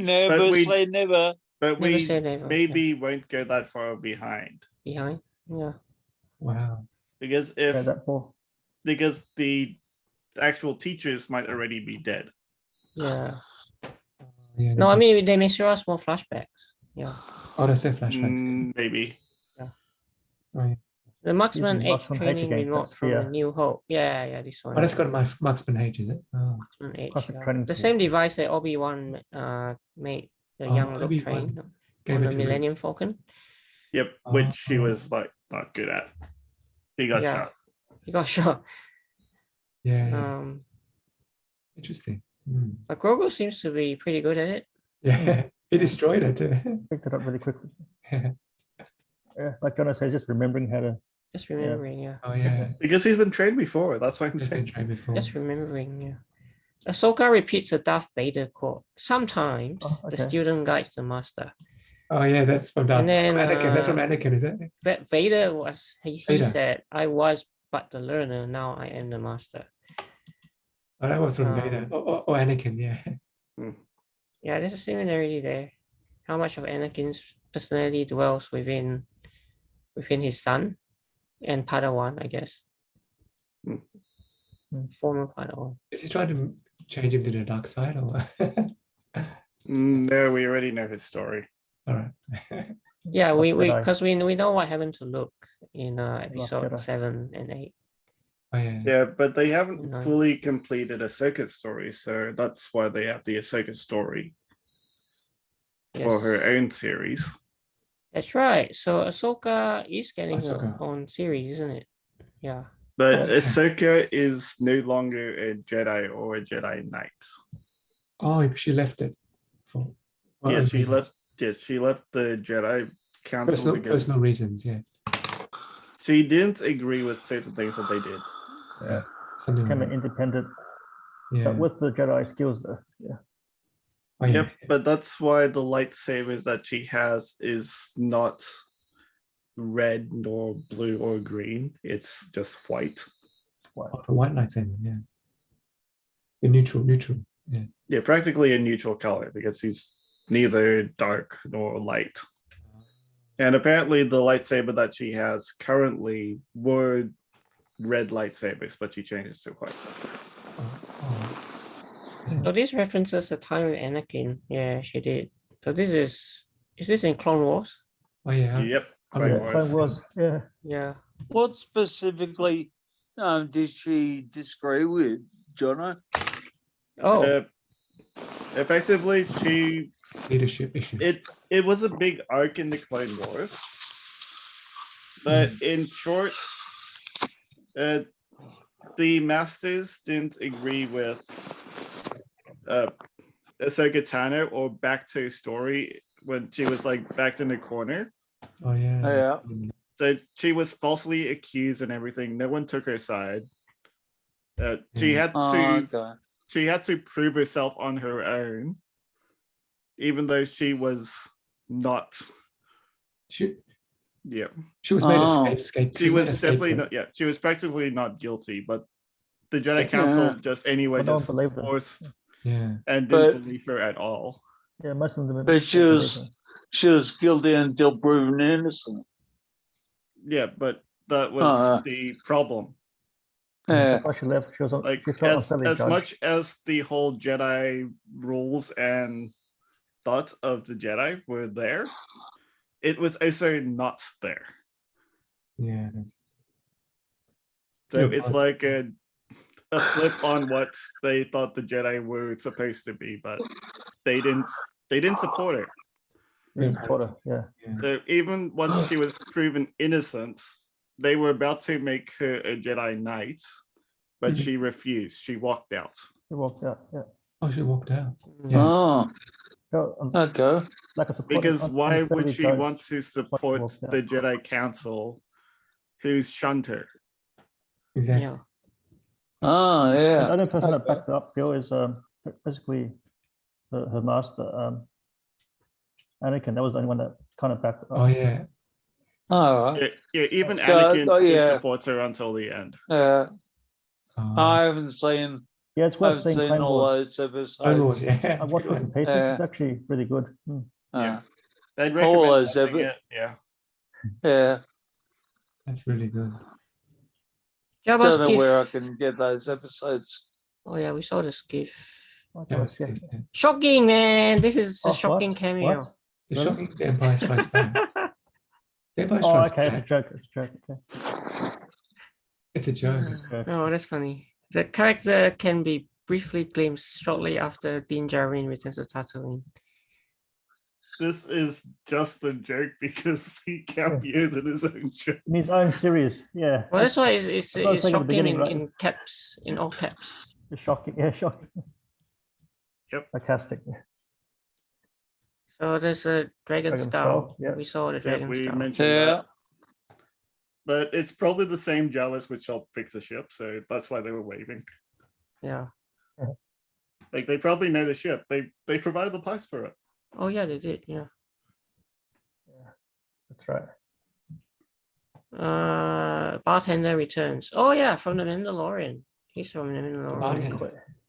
we- say never. but never we say never. maybe won't go that far behind behind. Yeah, wow. because Yeah, if that ball. because the actual teachers might already be dead. yeah. Yeah, No, I that's- mean they may show us more flashbacks. Yeah, Oh, that's their flashbacks. Maybe. Oh, yeah. the Marksman Using H Marksman H training again, remote that's from the, the New Hope. Yeah, this one. Oh, that's got Marksman H, is it? Oh, Marksman H, Classic yeah. training The tool. same device that Obi-Wan made the Oh, young Luke Obi-Wan train gave on it the to Luke. Millennium Falcon. Yep, which he Oh. was like not good at. He got Yeah. shot. He got shot. Yeah, Um, interesting. Mm. but Grogu seems to be pretty good at it. Yeah, he destroyed it too. Picked it up really quickly. Yeah, like Jono says, just remembering how to. Just remembering, yeah. Oh yeah, Because he's been trained before. That's why I'm he's been saying. trained before. Just remembering, yeah. Ahsoka repeats the Darth Vader quote. Sometimes Oh, the okay. student guides the master. Oh yeah, that's from And then, Anakin. That's from Anakin, is it? Vader was, he Vader. said, I was but the learner, now I am the master. Oh, that was from Vader. Or Anakin, yeah. Yeah, there's a similarity there. How much of Anakin's personality dwells within his son and Padawan, I guess. Former Padawan. Is he trying to change him to the dark side or what? No, we already know his story. All right. Yeah, we Jedi. because we know what happened to Luke in episode Jedi. 7 and 8. Oh yeah. Yeah, but they haven't No. fully completed Ahsoka's story, so that's why they have the Ahsoka story for her Yes. own series. That's right. So Ahsoka is getting her Ahsoka. own series, isn't it? Yeah. But Okay. Ahsoka is no longer a Jedi or a Jedi Knight. Oh, she left it. For Yeah, own she reasons. left. Yeah, she left the Jedi Council because personal reasons. Yeah. she didn't agree with certain things that they did. Yeah. Something Became like an that. independent, Yeah. but with the Jedi skills, though. Yeah. Oh, yeah. Yep, but that's why the lightsabers that she has is not red nor blue or green. It's just white. Wow. Oh, the white lightsaber. Yeah. The neutral. Yeah. Yeah, practically a neutral color because he's neither dark nor light. And apparently the lightsaber that she has currently were red lightsabers, but she changed it to white. Oh. So this references the time with Anakin. Yeah, she did. So this is this in Clone Wars? Oh yeah. Yep. Clone Yeah, Wars. Clone Wars. Yeah. Yeah. What specifically did she disagree with, Jono? Oh, Uh, effectively, Leadership issues. it was a big arc in the Clone Wars, but in short, the Masters didn't agree with Ahsoka Tano or back to story when she was like backed in the corner. Oh yeah. Yeah. So she was falsely accused and everything. No one took her side. She had to Okay. she had to prove herself on her own, even though she was not. She Yeah, she was made Oh. a scapegoat. she was made a definitely scapegoat. not. Yeah, she was practically not guilty, but the Jedi Scapegoat. Council Yeah. just anyway But no one just believed them. forced Yeah. and But- didn't believe her at all. Yeah, most of them. But she was guilty until proven innocent. Yeah, but that was the problem. Yeah. That's why she left. She was on. Like She felt unfairly as judged. much as the whole Jedi rules and thoughts of the Jedi were there, it was also not there. Yeah. That's, So Yeah, it's but- like a flip on what they thought the Jedi were supposed to be, but they didn't support her. Yeah, Potter. Yeah. yeah. So even once she was proven innocent, they were about to make her a Jedi Knight, but Mhm. she refused. She walked out. She walked out. Yeah. Oh, she walked out. mm, Yeah. Oh, So, okay. like a support. Because why would she want to support walked out. the Jedi Council who's shunned her? Exactly. yeah. Oh, The yeah. only person that Okay. backed her up, Bill, is basically her master, Anakin. That was the only one that kind of backed her Oh up. yeah. All right. Yeah, even So, Anakin did yeah. support her until the end. Yeah. Oh, I haven't seen. Yeah, it's I worth haven't seeing seen Clone all Wars. those episodes. Clone Wars, yeah. I watched bits and pieces. Yeah. It's actually really good. Yeah. Uh, I'd All recommend those watching epi- it. Yeah. yeah. That's really good. Jabba's Don't know where I gift. can get those episodes. Oh yeah, we saw this gift. That was Yeah. it, yeah. Shocking, man! This is a Oh, shocking what? cameo. What? The Really? shocking The Empire Strikes Back. The Empire Oh, Strikes okay. It's a Back. joke. It's a joke. Okay. It's a joke. Okay. Oh, that's funny. The character can be briefly glimpsed shortly after Din Djarin returns to Tatooine. This is just a joke because he cameos in his own show. In his own series. Yeah. Well, that's why it's That's what I was saying at the shocking beginning, right? in caps, in all caps. It's shocking. Yeah, shocking. Yep. Sarcastic. So there's a dragon Dragon skull. skull, yeah. We saw the Yeah, dragon we skull. mentioned Yeah. that. But it's probably the same Jawas which helped fix the ship, so that's why they were waving. Yeah. Like they probably know the ship. They provided the parts for it. Oh yeah, they did. Yeah. That's right. Bartender returns. Oh yeah, from the Mandalorian. He's from the Mandalorian. Bartender.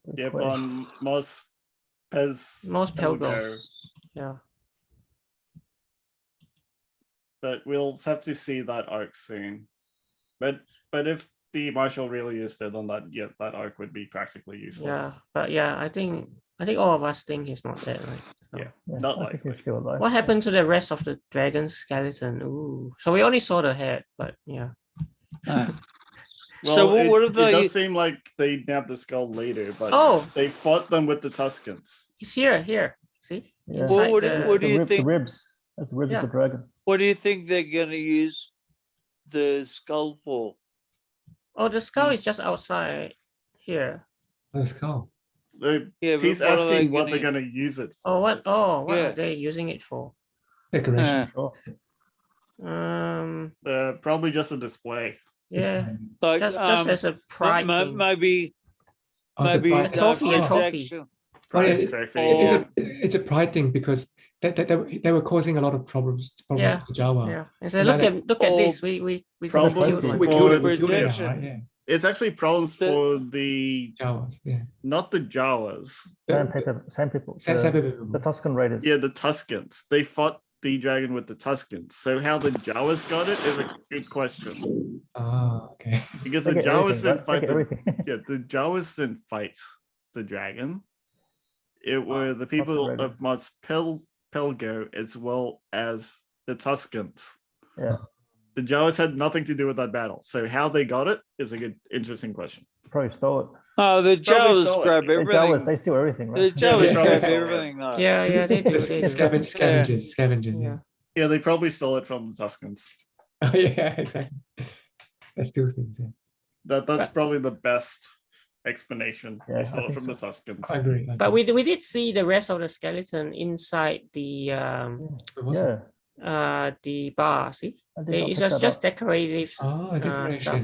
Good Yep, query. on Mos Pelgo. Yeah. But we'll have to see that arc soon. But if the Marshal really is dead on that, yeah, that arc would be practically useless. Yeah. But yeah, I think all of us think he's not dead, right? So- Yeah. Yeah, Not I think likely. he's still alive. What happened to the rest of the dragon skeleton? Ooh. So we only saw the head, but yeah. So Well, what have it they? does seem like they nabbed the skull later, but Oh, they fought them with the Tuskens. he's here. See? Yeah. Inside What the- do you The think? ribs. That's the ribs Yeah. of the dragon. What do you think they're going to use the skull for? Oh, the skull is just outside here. The skull. Yeah, He's but what are they asking what gonna- they're going to use it for. What Yeah. are they using it for? Decoration. Yeah. Sure. Probably just a display. Yeah, Like, just um, as a pride thing. maybe Oh, it's a maybe pride a trophy, a trophy. projection. Oh, yeah, Prize it- trophy. or- It's a pride thing because they were causing a lot of problems Yeah, to Jawa. Yeah, and so And look at or this. We problems killed We one. killed it. for We killed it. projection. Right? Yeah. It's actually problems The- for the Jawas. Yeah. not the Jawas. Same people. Sandpaper The people. Tuscan Raiders. Yeah, the Tuskens. They fought the dragon with the Tuskens. So how the Jawas got it is a good question. Ah, okay. Because They the get Jawas everything, didn't right? They fight get the everything. yeah, the Jawas didn't fight the dragon. It were the people Raiders. of Mos Pelgo as well as the Tuskens. Yeah, The Jawas had nothing to do with that battle. So how they got it is a good, interesting question. probably stole it. Oh, the Probably Jawas stole it. grab The Jawas, everything. they steal everything, The right? Yeah, they Jawas probably grab stole it. everything though. Yeah, they do. They do. Scavengers, yeah. Yeah, they probably stole it from the Tuscans. Oh yeah, exactly. They steal things, yeah. That's probably the best explanation. Yeah, They I stole it think from the so. Tuscans. I agree. But we did see the rest of the skeleton inside the the bar. See, I did not it's pick that just up. decorative Oh, decoration. stuff.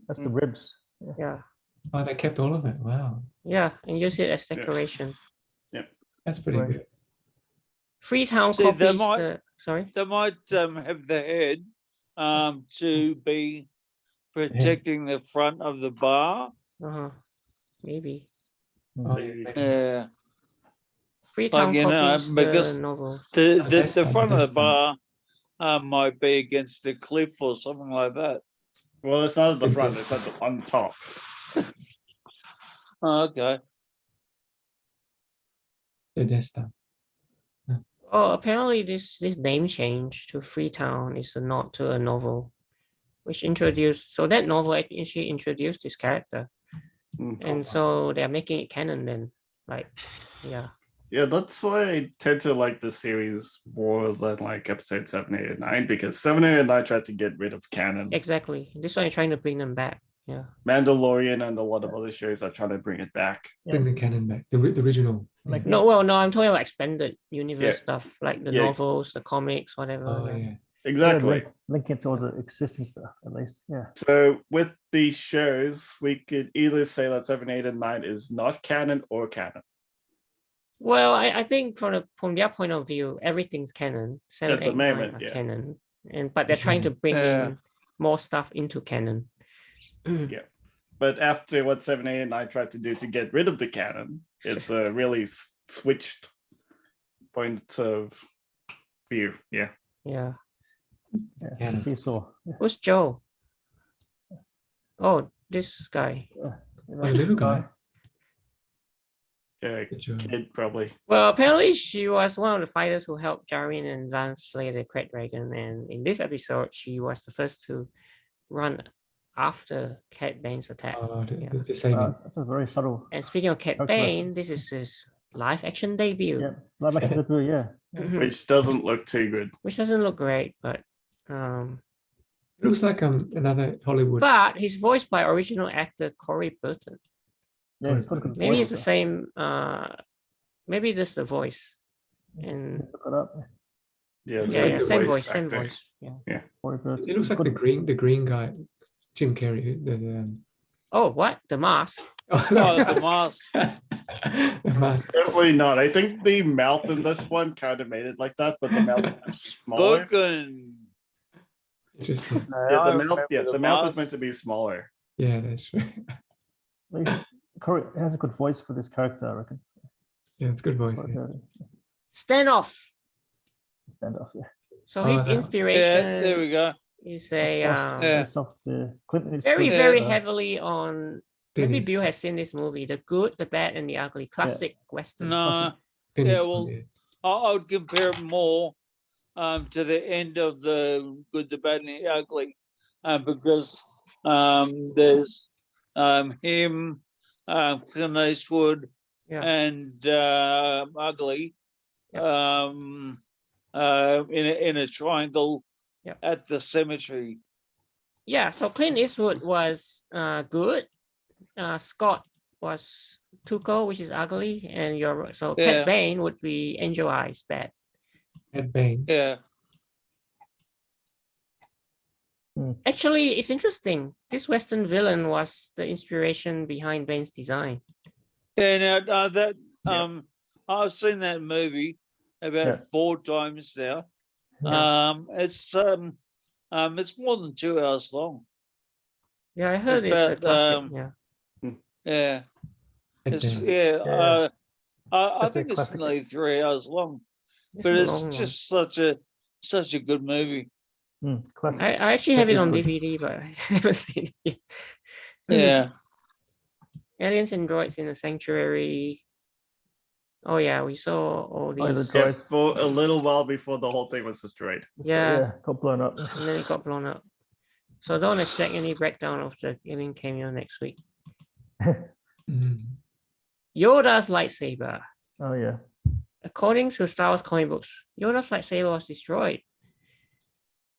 That's the ribs. Yeah, Oh, they kept all of it. Wow, yeah, and use it as decoration. that's pretty Right. good. Freetown See, they copies. might- Sorry. They might have the head to be protecting the front of the bar. Maybe. Oh, yeah. Yeah. Freetown you know, copies because the novel. The front of the bar might be against a cliff or something like that. Well, it's not at the front; it's at the on top. Oh, okay. The Death Star. Oh, apparently this name change to Freetown is a nod to a novel, which introduced. So that novel actually introduced this character, and so they're making it canon then. Like, yeah. Yeah, that's why I tend to like the series more than like episode 7, 8, and 9, because 7, 8, and 9 tried to get rid of canon. Exactly. This one is trying to bring them back. Yeah. Mandalorian and a lot of other shows are trying to bring it back. Bring the canon back. The original. Like, No, I'm talking about expanded universe stuff, like the novels, the comics, whatever. Oh yeah. Exactly. Link it to all the existing stuff, at least. Yeah. So with these shows, we could either say that 7, 8, and 9 is not canon or canon. Well, I think from their point of view, everyth's canon. 7, At the 8, 9 moment, are yeah. canon, but they're trying to bring in more stuff into canon. Yeah. But after what 7, 8, and 9 tried to do to get rid of the canon, it's a really switched point of view. Yeah. Yeah. Yeah. Seesaw. Yeah. Who's Joe? Oh, this guy. Oh, the little guy. Yeah, kid probably. Well, apparently she was one of the fighters who helped Jaren and Van slay the Cad Dragon, and in this episode, she was the first to run after Cad Bane's attack. Oh, the same. That's a very subtle. And speaking of Cad Bane, this is his live action debut. Yeah, live action debut. Yeah. Which doesn't look too good. Which doesn't look great, but It looks like another Hollywood. but he's voiced by original actor Corey Burton. Yeah, it's got a good Maybe voice, it's the same. Maybe this the voice. And Look it up. Yeah, yeah, the same voice, same actor. voice. Yeah. Yeah. Corey Burton. It looks like the green guy, Jim Carrey. Oh, what? The mask? Oh, the mask. The mask. Definitely not. I think the mouth in this one kind of made it like that, but the mouth is smaller. Spoken. Interesting. Yeah, the mouth is meant to be smaller. Yeah, that's true. Corey has a good voice for this character, I reckon. Yeah, it's a good voice. Yeah. Standoff. Stand off. Yeah. So his that- inspiration Yeah, there we go. is a Yeah. Based off the Clinton. very, Yeah. very heavily on. Maybe Dennis. Bill has seen this movie, The Good, the Bad, and the Ugly, classic Western. No, Dennis yeah, one, well, yeah. I would compare it more to the end of the Good, the Bad, and the Ugly, because there's him, Clint Eastwood, Yeah. and Ugly in a triangle Yeah. at the cemetery. Yeah, so Clint Eastwood was good. Scott was Tuco, which is ugly, and so Yeah. Cad Bane would be Angel Eyes, bad. Cad Bane. Yeah. Actually, it's interesting. This Western villain was the inspiration behind Bane's design. Yeah, now that I've seen that movie about 4 times now. It's more than 2 hours long. Yeah, I heard it's a But, classic. Yeah. Yeah, Cad it's Bane. I That's a think it's classic. nearly 3 hours long, It's but a it's long one. just such a good movie. Classic. I actually have it on Definitely. DVD, but I haven't seen it yet. Yeah, Aliens and Droids in a Sanctuary. Oh yeah, we saw all Oh, the these. droid. Yeah, for a little while before the whole thing was destroyed. Yeah. Got blown up. And then it got blown up. So don't expect any breakdown of the gaming cameo next week. Mm. Yoda's lightsaber. Oh yeah. According to Star Wars comic books, Yoda's lightsaber was destroyed.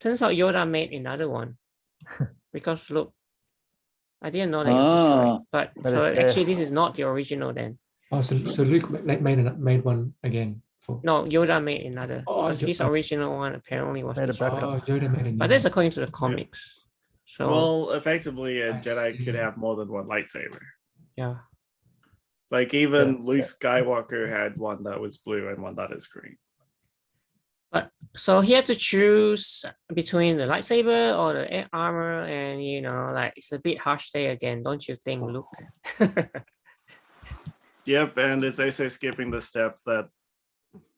Turns out Yoda made another one. Because look, I didn't know that it was destroyed. But That so is fair. actually this is not the original then. Oh, so Luke made one again for. No, Yoda made another. Oh, Because his original one apparently was Made a destroyed. backup. Oh, Yoda made a new But that's one. according to the comics. So Well, effectively, a I Jedi could see. have more than one lightsaber. yeah. Like even Yeah, Luke Skywalker had one that was blue and one that is green. So he had to choose between the lightsaber or the armor, and like it's a bit harsh there again, don't you think, Luke? Yep, and it's also skipping the step that,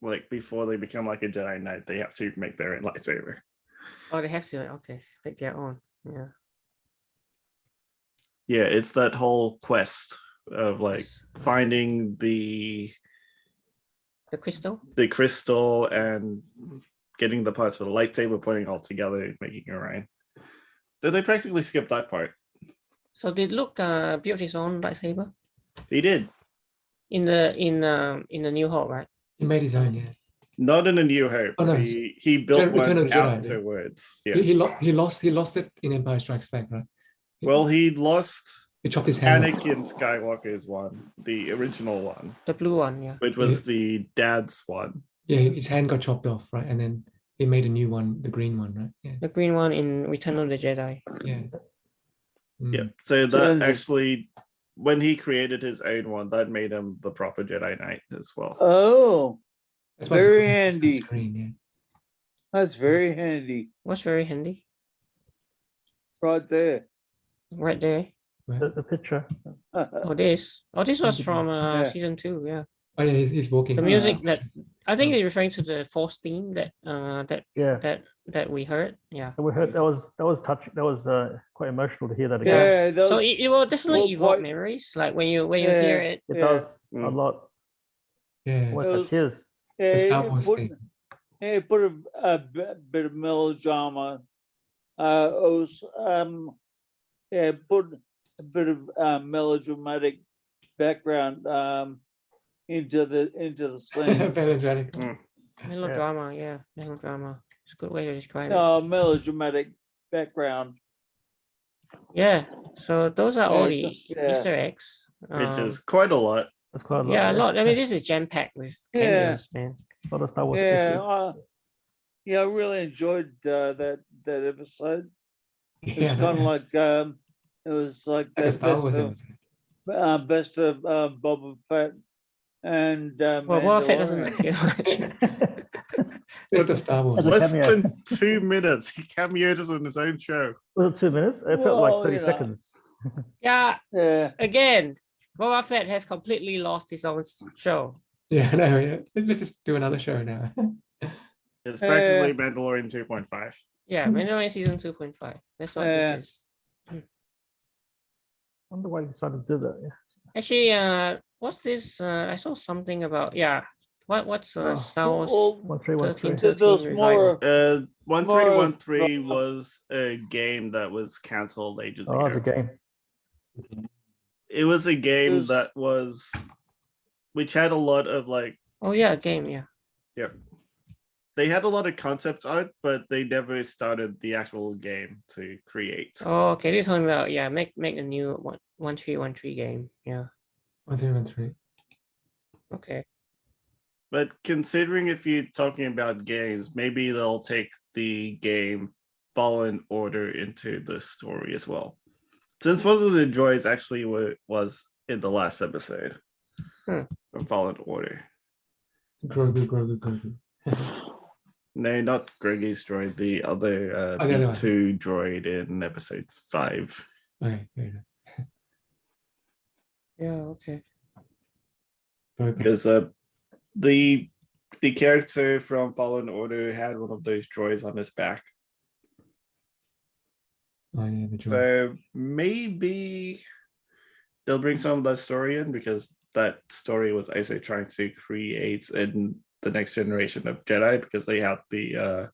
like, before they become like a Jedi Knight, they have to make their own lightsaber. Oh, they have to. Okay, make their own. Yeah. Yeah, it's that whole quest of like Yes. finding the The crystal. and getting the parts for the lightsaber, putting it all together, making it right. Did they practically skip that part? So did Luke build his own lightsaber He did. in the New Hope, right? He made his own, yeah. Not in A New Hope. Oh, no, he built Return of one the Jedi, afterwards. Yeah. He lost it in Empire Strikes Back, right? Well, he lost He chopped his hand off. Anakin Skywalker's one, the original one, The blue one, yeah. which was the dad's one. Yeah, his hand got chopped off, right? And then he made a new one, the green one, right? Yeah. The green one in Return of the Jedi. Yeah. Mm. Yeah. So that So- actually, when he created his own one, that made him the proper Jedi Knight as well. Oh, That's why it's very called handy. Screen, yeah. that's very handy. What's very handy? Right there. Right there. The picture. Oh, this was from Yeah. season 2, yeah. Oh yeah, he's walking. The music that I think you're referring to the Force theme that Yeah. that we heard. Yeah. We heard that was touching. That was quite emotional to hear that again. Yeah, those, So it will definitely well, evoke quite- memories. Like when you Yeah. hear it. It Yeah. does a Mm. lot. Yeah. Almost Those- like tears. The Star yeah, Wars put, thing. yeah, put a bit of melodrama. Put a bit of melodramatic background into the scene. Melodramatic. Melodrama, yeah. Melodrama. It's a good way to describe it. Melodramatic background. Yeah. So those are all the Yeah. Easter eggs. Which is quite a lot. That's quite a lot. yeah, a lot. I mean, this is jam packed with Yeah. cameos, man. A lot of Star Wars. Yeah, references. I really enjoyed that episode. It's Yeah. kind of like it was like Like a the Star Wars episode. best of Boba Fett and Well, Boba Fett doesn't Mandalorian. appear much. Best of Star Wars. As a Less cameo. than 2 minutes. He cameoed us in his own show. Was it 2 minutes? It felt like Well, 30 you know. seconds. Yeah. Yeah, Again, Boba Fett has completely lost his own show. Yeah, no, yeah. Let's just do another show now. It's practically Mandalorian 2.5. Yeah, Mandalorian season 2.5. That's what Yeah. this is. Wonder why you decided to do that. Yeah. Actually, what's this? I saw something about what's Star Wars well, 1313. 13 there's more. 1313 was a game that was cancelled ages Oh, it's a ago. game. It was a game There's- that was, which had a lot of like, Oh yeah, a game, yeah. they had a lot of concept art, but they never started the actual game to create. Oh, okay. This talking about make a new 1313 game. Yeah. 1313. Okay. But considering if you're talking about games, maybe they'll take the game Fallen Order into the story as well. Since one of the droids actually was in the last episode of Fallen Order. Grogu. No, not Grogu's droid, the other Oh, the other one. B2 droid in episode 5. Okay, fair enough. Yeah, okay. Okay. Because the character from Fallen Order had one of those droids on his back. Oh yeah, the droid. So maybe they'll bring some of that story in because that story was actually trying to create in the next generation of Jedi because they had the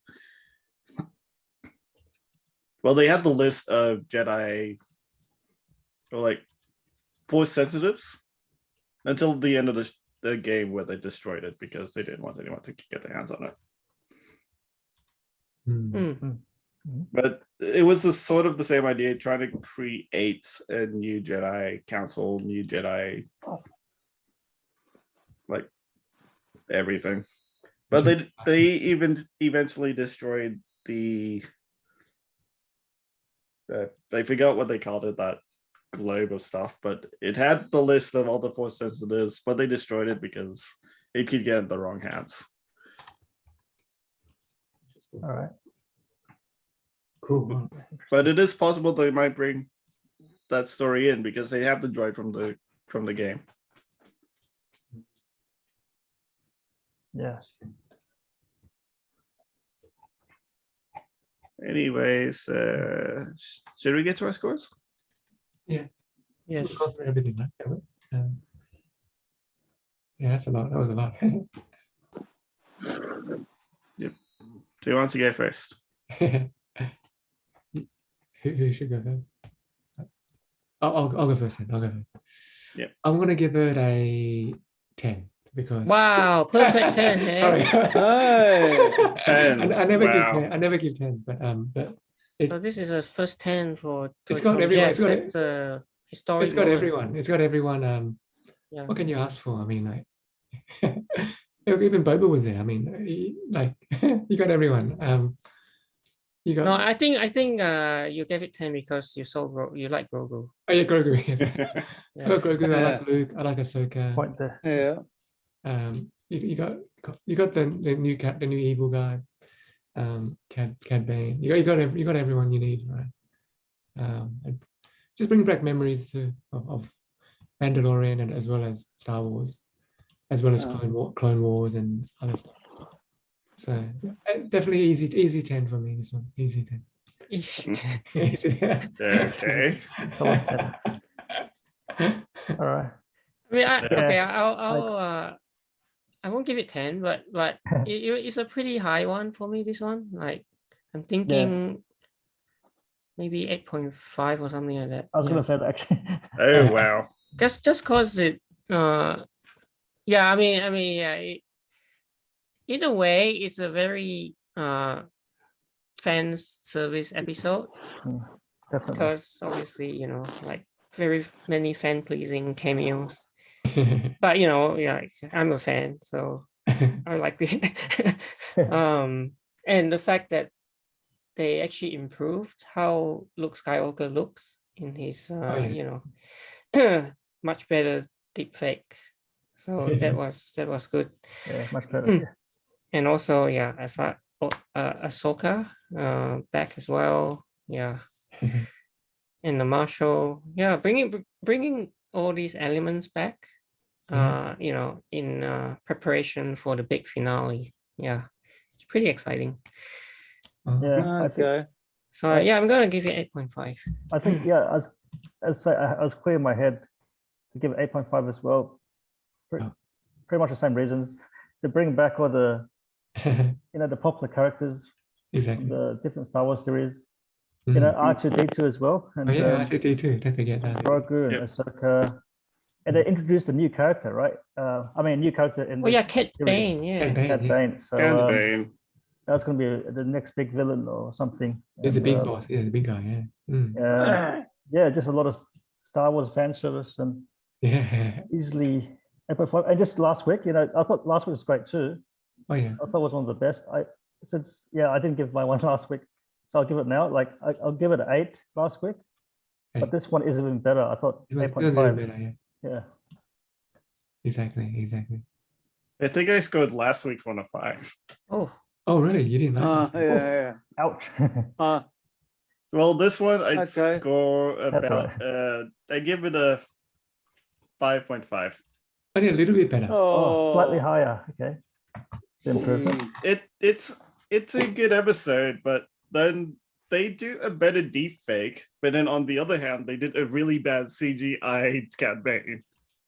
they had the list of Jedi or like Force sensitives until the end of the game where they destroyed it because they didn't want anyone to get their hands on it. But it was sort of the same idea, trying to create a new Jedi Council, new Jedi, like everything. But they even eventually destroyed the. I forgot what they called it, that globe of stuff, but it had the list of all the Force sensitives, but they destroyed it because it could get in the wrong hands. All right. Cool. But it is possible they might bring that story in because they have the droid from the game. Yes. Anyways, should we get to our scores? Yeah. Yes. We've gone through everything, right? Yeah, that's a lot. That was a lot. Yep. Do you want to go first? Who should go first? I'll go first then. I'll go first. Yeah. I'm gonna give it a 10 because Wow, perfect 10. Hey? sorry. Hey. 10. I never give Wow. 10. I never give 10s, but So this is a first 10 for It's got from everyone, Jeff. it's got That's a historic it's got moment. everyone. It's got everyone. Yeah. What can you ask for? I mean, like even Boba was there. I mean, you got everyone. You got No, I think you gave it 10 because you like Grogu. oh yeah, Grogu. Yes. I Yeah. got Grogu. I Yeah. like Luke. I like Ahsoka. Point there. Yeah. You got the new evil guy, Cad Bane. You got everyone you need, right? And just bring back memories of Mandalorian and as well as Star Wars, as well as Clone Wars and other stuff. So definitely easy 10 for me. This one easy 10. Easy 10. Easy 10. Okay. Solid 10. All right. I mean, okay, I won't give it 10, but it's a pretty high one for me. This one, like, I'm thinking maybe 8.5 or something like that. I was gonna say that actually. Oh wow. Just cause it. Yeah, I mean, yeah. In a way, it's a very fan service episode Definitely. because obviously, like very many fan pleasing cameos. But yeah, I'm a fan, so I like it. And the fact that they actually improved how Luke Skywalker looks in his much better deepfake. So that was good. Yeah, much better. And also, yeah, Ahsoka back as well. Yeah. And the Marshal, yeah, bringing all these elements back. In preparation for the big finale. Yeah, it's pretty exciting. Yeah. Okay. So yeah, I'm gonna give it 8.5. I think I was clear in my head to give it 8.5 as well. Pretty much the same reasons. To bring back all the the popular characters, exactly. the different Star Wars series. R2D2 as well. And R2D2, don't forget that. Grogu and Ahsoka. And they introduced a new character, right? I mean, a new character in. Oh yeah, Cad Bane. Yeah. Cad Bane. So Cad Bane. that's going to be the next big villain or something. He's a big boss. Yeah, the big guy. Yeah. Yeah, just a lot of Star Wars fan service and easily 8.5. And just last week, I thought last week was great too. Oh yeah. I thought it was one of the best. I didn't give my one last week, so I'll give it now. Like I'll give it an 8 last week, but this one is even better. I thought 8.5. Better, yeah. Exactly. I think I scored last week's one of 5. Oh really? You didn't like it? Yeah. Ouch. Well, this one I Okay. score That's all about. I give it a 5.5. Only a little bit better. Oh, slightly higher. Okay. Improvement. It's a good episode, but then they do a better deep fake, but then on the other hand, they did a really bad CGI Cad Bane.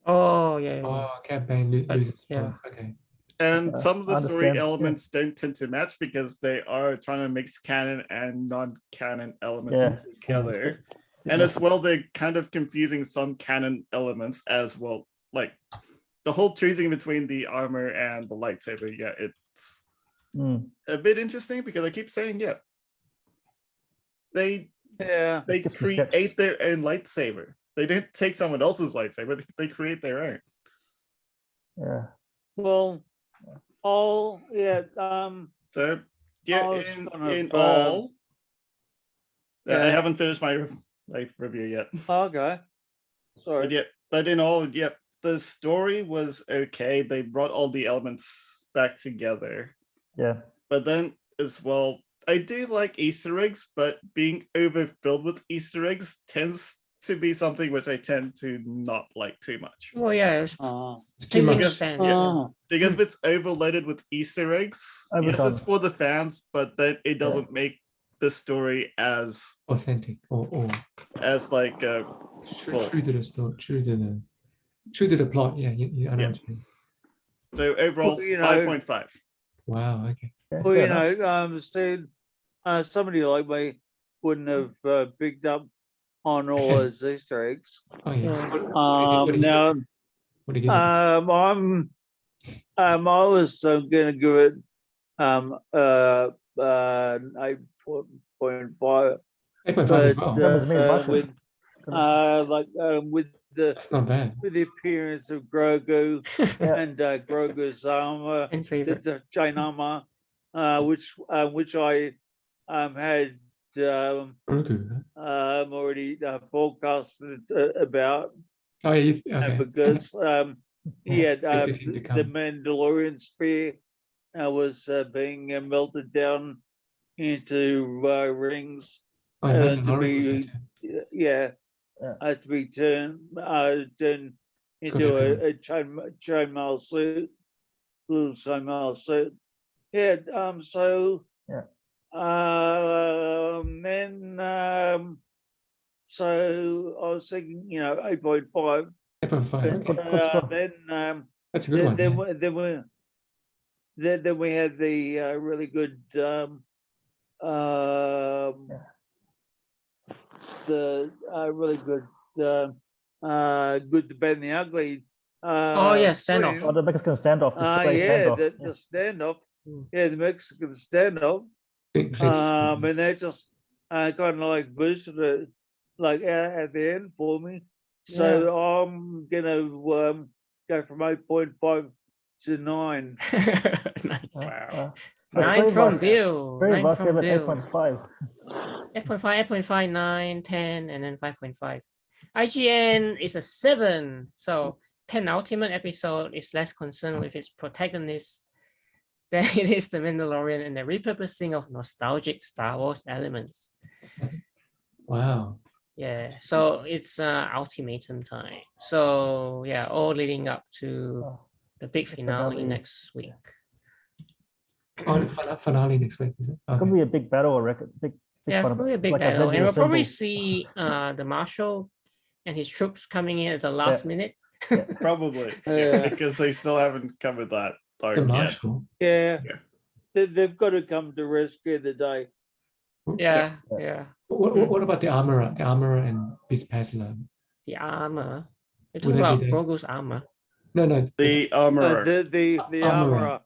Oh yeah. Oh, Cad Bane But, loses yeah. both. Okay. And some of I the story understand, yeah. elements don't tend to match because they are trying to mix canon and non-canon elements Yeah. together. And as well, they're kind of confusing some canon elements as well. Like the whole choosing between the armor and the lightsaber, yeah, it's Mm. a bit interesting because I keep saying, yeah, they Yeah. they Skip some create steps. their own lightsaber. They don't take someone else's lightsaber, they create their own. Yeah. Well, So yeah, was in gonna, all, I yeah. haven't finished my life review yet. Okay. Sorry. But yeah, but in all, yeah, the story was okay. They brought all the elements back together. Yeah. But then as well, I do like Easter eggs, but being overfilled with Easter eggs tends to be something which I tend to not like too much. Oh yeah. It's It's too pleasing much. the fans. Yeah. Because if it's overloaded with Easter eggs, yes, Overdone. it's for the fans, but then it doesn't make the story as Authentic or like full. true to the story, true to the plot. Yeah, I know Yeah. what you mean. So overall, Well, you know- 5.5. Wow. Okay. That's Well, fair you enough. know, said somebody like me wouldn't have picked up on all those Easter eggs. Oh yeah. Yeah. What do you Now, what do you give it? I was going to give it 8.5, 8.5 as but well. That was me, Russia. with That's not bad. the appearance of Grogu Yeah. and Grogu's armor, And favorite. the chain armor, which I had Grogu. Huh? already forecasted about, Oh yeah. Okay. because Expected him to the come. Mandalorian spear was being melted down into rings Oh, to Mandalorian was be that. yeah Yeah. to be turned It's got into everyone. a chainmail suit, little chainmail suit. Yeah. So. Yeah. Then so I was thinking, 8.5. 8.5. Good, Okay. good score. Then That's a good one. then, Yeah. then we had the really good the really good good, the bad and the ugly. Oh, yeah, standoff. Oh, the Mexican standoff. The straight Yeah, standoff. the Yeah. standoff. Mm. Yeah, the Mexican standoff. Think And that just kind of like boosted it, like at the end for me. So I'm gonna go from 8.5 to 9. Nice. Wow. But 9 three of from us- Bill. three of 9 us gave from it Bill. 8.5. 8.5, 8.5, 9, 10, and then 5.5. IGN is a 7. So penultimate episode is less concerned with its protagonist than it is the Mandalorian and the repurposing of nostalgic Star Wars elements. Wow. Yeah, so it's ultimatum time. So yeah, all leading up to Oh, the big the finale finale. next week. Oh, finale next week, is it? Could Okay. be a big battle, I reckon. Big Yeah, one of- probably a big like battle, and Avengers we'll probably Assemble. see the Marshal and his troops coming in at the last minute. Probably. Yeah. Because they still haven't covered that The arc yet. Marshal. Yeah. Yeah. They've got to come to rescue the day. Yeah, Yeah. yeah. What about the armorer? The armorer and Beast Pasla? The armor. You're Would talking that about be the- Grogu's armor. No, no. The armorer The Armorer. armorer.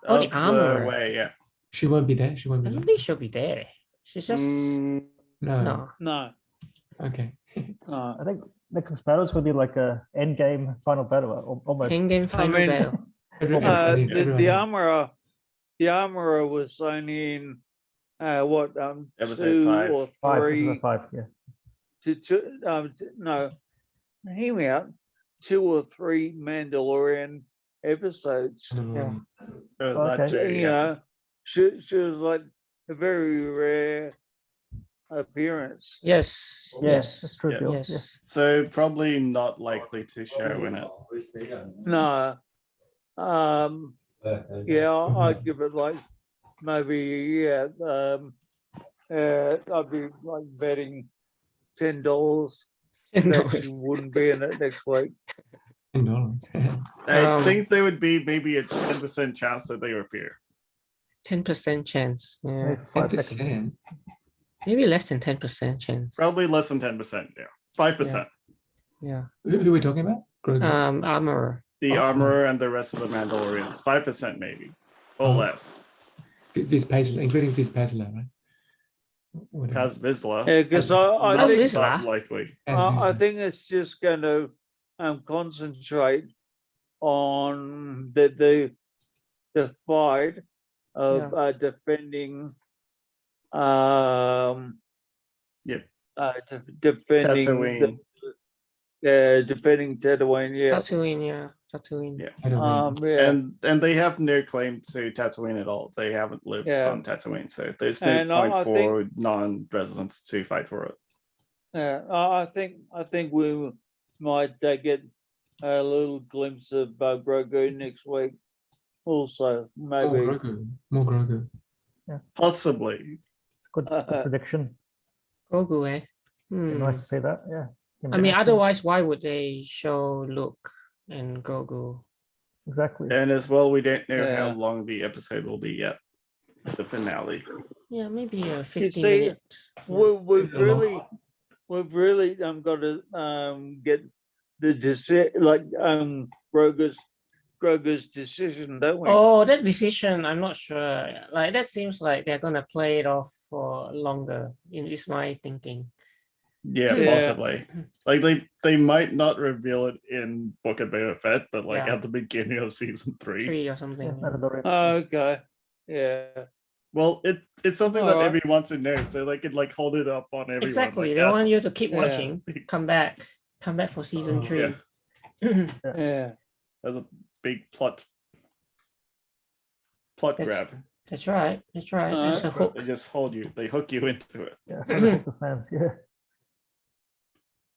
Oh, the of armorer. way, yeah. She won't be there. She won't I be don't there. think she'll be there. She's just Mm, No. no. No. Okay. No. I think next battles will be like a end game final battle, almost. Endgame final mean- battle. The armorer was only in Episode 2 5. or 5, 3 5, yeah. to 2 no, hear me out, 2 or 3 Mandalorian episodes. Mandalorian. that Okay. too, yeah. She was like a very rare appearance. Yes. Yeah, Yes. that's true, Yeah. Bill. Yes. Yeah. So probably not likely to show in it. No. Yeah, I'd give it like maybe I'd be like betting $10 $10. that she wouldn't be in it next week. $10. I think there would be maybe a 10% chance that they appear. 10% chance. Yeah. Maybe for 5 seconds. 10%. Maybe less than 10% chance. Probably less than 10%. Yeah, 5%. Yeah. Who are we talking about? Grogu. Armor. The Oh. armorer and the rest of the Mandalorians, 5% maybe, or Oh. less. Vis Paisley, including Vis Paisley, right? Whatever. Kaz Vizsla. Yeah, because I Kaz think Vizsla? Not likely. I think it's just going to concentrate on the fight of defending defending defending Tatooine, Tatooine. Yeah. Tatooine. And they have no claim to Tatooine at all. They haven't lived Yeah. on Tatooine, so there's no And point I for non-residents to fight for it. Yeah, I think we might get a little glimpse of Grogu next week. Also, maybe. More Grogu. Possibly. It's good prediction. Grogu, eh? Nice to say that. Yeah. I mean, otherwise, why would they show Luke and Grogu? Exactly. And as well, we don't know how Yeah. long the episode will be yet. The finale. Yeah, maybe a 50 see, minute. We've really got to get the Grogu's decision, don't we? Oh, that decision, I'm not sure. Like that seems like they're gonna play it off for longer. Is my thinking. Yeah, Yeah. possibly. Like they might not reveal it in Book of Boba Fett, but like Yeah. at the beginning of season 3. 3 or something. Yeah, Mandalorian. Okay. Yeah. Well, it's something that Alright. everyone wants to know, so they could like hold it up on everyone. Exactly. Like, They as- want you to keep Yeah. watching. Come back for season Oh, 3. Yeah. as a big plot grab. That's right. That's right. That's a hook. They just hold you. They hook you into it. Yeah, so they hook the fans. Yeah.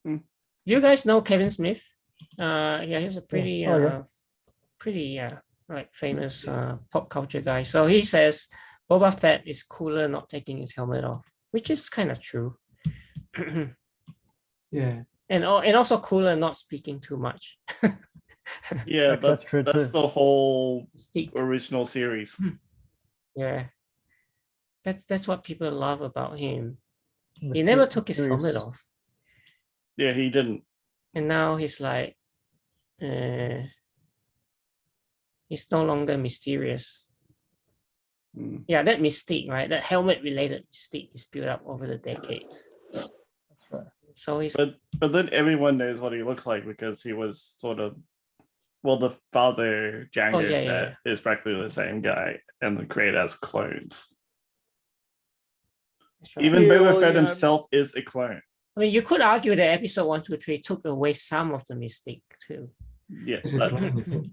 Do you guys know Kevin Smith? Yeah, he's a pretty, Oh, yeah. pretty, like famous pop culture guy. So he says Boba Fett is cooler not taking his helmet off, which is kind of true. Yeah. And also cooler not speaking too much. Yeah, That's true that's too. the whole Stick. original series. Yeah. That's what people love about him. The He never series- took his series. helmet off. Yeah, he didn't. And now he's like, he's no longer mysterious. Mm. Yeah, that mystique, right? That helmet-related mystique is built up over the decades. That's right. So he's But then everyone knows what he looks like because he was sort of, well, the father Jango yeah, Fett is practically the same guy, and the created as clones. that's right. Even Yeah, Boba well, Fett you know- himself is a clone. I mean, you could argue that episode 1, 2, 3 took away some of the mystique too. Yeah, This is that- clone, is it?